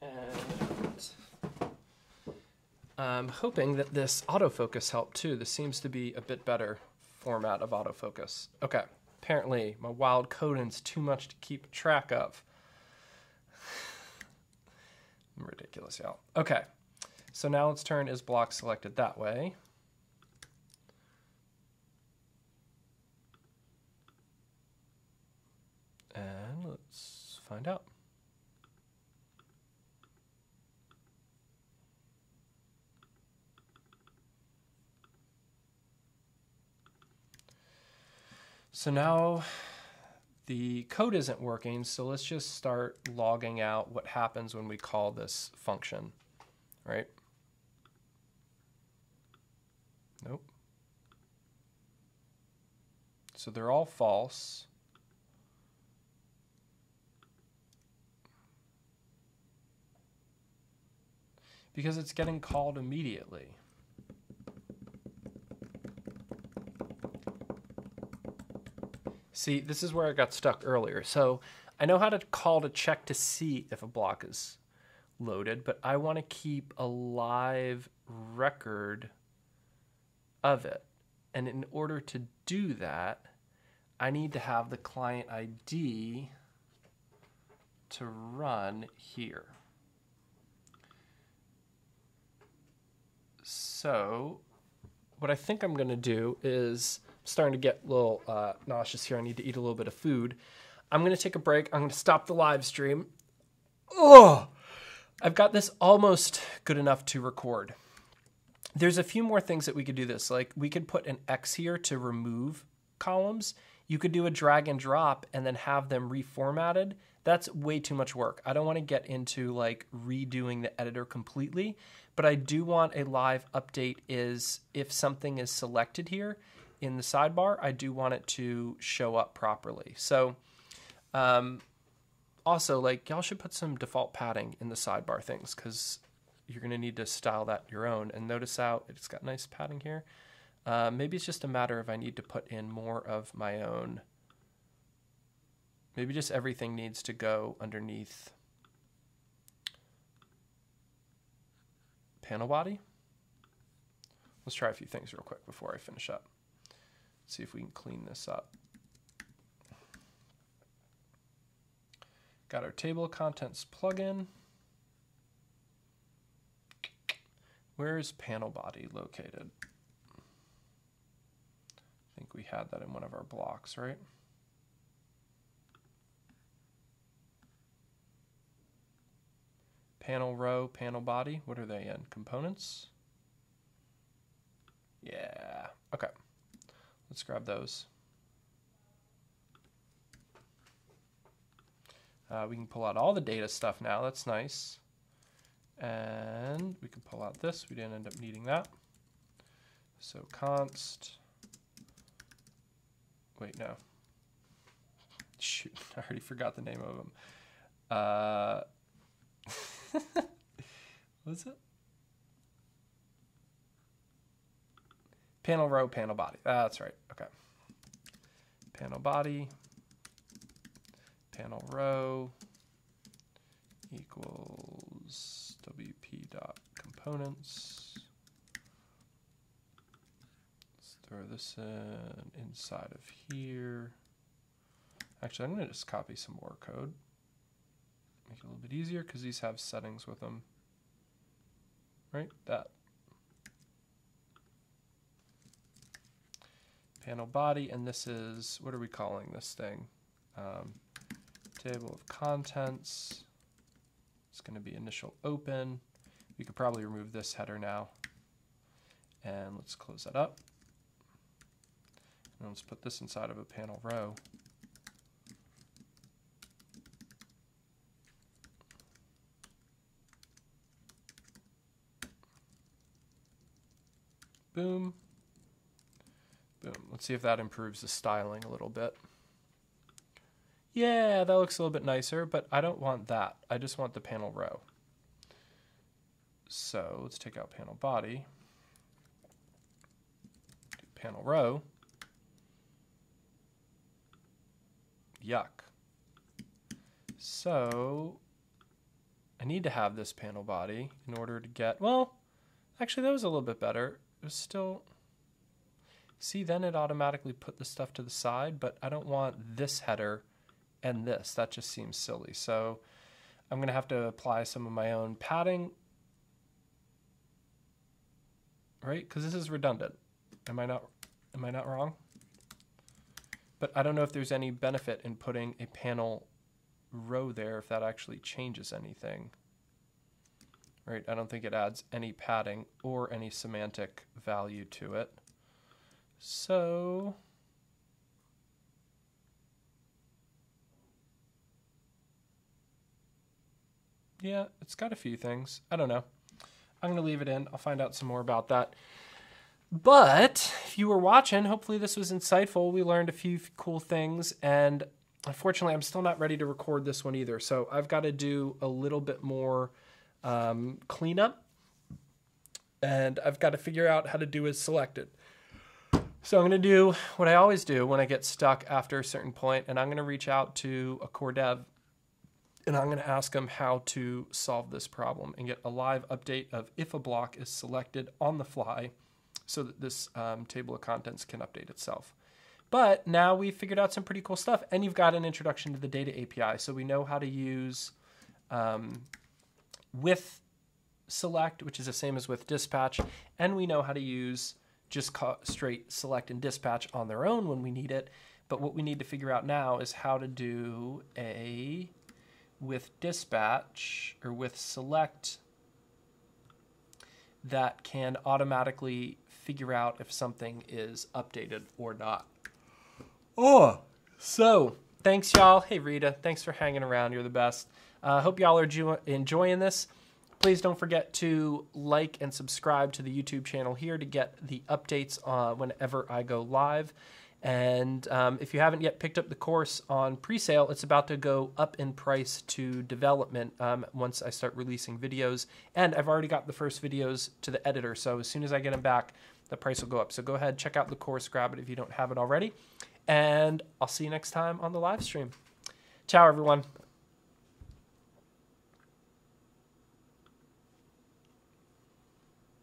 And I'm hoping that this autofocus helped too. This seems to be a bit better format of autofocus. Okay. Apparently, my wild coding's too much to keep track of. I'm ridiculous, y'all. Okay, so now let's turn is block selected that way. And let's find out. So now the code isn't working, so let's just start logging out what happens when we call this function, right? Nope. So they're all false. because it's getting called immediately. See, this is where I got stuck earlier. So I know how to call to check to see if a block is loaded, but I want to keep a live record of it. And in order to do that, I need to have the client ID to run here. So what I think I'm going to do is, I'm starting to get a little nauseous here. I need to eat a little bit of food. I'm going to take a break. I'm going to stop the live stream. Oh, I've got this almost good enough to record. There's a few more things that we could do this. Like we could put an X here to remove columns. You could do a drag and drop and then have them reformatted. That's way too much work. I don't want to get into like redoing the editor completely, but I do want a live update is if something is selected here in the sidebar, I do want it to show up properly. So also like y'all should put some default padding in the sidebar things because you're going to need to style that your own. And notice how it's got nice padding here. Maybe it's just a matter of I need to put in more of my own. Maybe just everything needs to go underneath panel body. Let's try a few things real quick before I finish up. See if we can clean this up. Got our table of contents plugin. Where is panel body located? I think we had that in one of our blocks, right? Panel row, panel body, what are they in? Components? Yeah, okay. Let's grab those. We can pull out all the data stuff now, that's nice. And we can pull out this, we didn't end up needing that. So const, wait, no. Shoot, I already forgot the name of them. What is it? Panel row, panel body. That's right. Okay. Panel body, panel row equals wp.components. Let's throw this in inside of here. Actually, I'm going to just copy some more code. Make it a little bit easier because these have settings with them. Right? That. Panel body, and this is, what are we calling this thing? Table of contents. It's going to be initial open. We could probably remove this header now. And let's close that up. And let's put this inside of a panel row. Boom. Boom. Let's see if that improves the styling a little bit. Yeah, that looks a little bit nicer, but I don't want that. I just want the panel row. So let's take out panel body. Do panel row. Yuck. So I need to have this panel body in order to get, well, actually that was a little bit better. It was still, see, then it automatically put the stuff to the side, but I don't want this header and this. That just seems silly. So I'm going to have to apply some of my own padding, right? Because this is redundant. Am I not wrong? But I don't know if there's any benefit in putting a panel row there if that actually changes anything. Right? I don't think it adds any padding or any semantic value to it. So yeah, it's got a few things. I don't know. I'm going to leave it in. I'll find out some more about that. But if you were watching, hopefully this was insightful. We learned a few cool things, and unfortunately, I'm still not ready to record this one either. So I've got to do a little bit more cleanup and I've got to figure out how to do is selected. So I'm going to do what I always do when I get stuck after a certain point, and I'm going to reach out to a core dev, and I'm going to ask them how to solve this problem and get a live update of if a block is selected on the fly so that this table of contents can update itself. But now we've figured out some pretty cool stuff, and you've got an introduction to the data API. So we know how to use with select, which is the same as with dispatch, and we know how to use just straight select and dispatch on their own when we need it. But what we need to figure out now is how to do a with dispatch or with select that can automatically figure out if something is updated or not. Oh, so thanks y'all. Hey Rita, thanks for hanging around. You're the best. Hope y'all are enjoying this. Please don't forget to like and subscribe to the YouTube channel here to get the updates whenever I go live. And if you haven't yet picked up the course on pre-sale, it's about to go up in price to development once I start releasing videos. And I've already got the first videos to the editor, so as soon as I get them back, the price will go up. So go ahead, check out the course, grab it if you don't have it already. And I'll see you next time on the live stream. Ciao, everyone.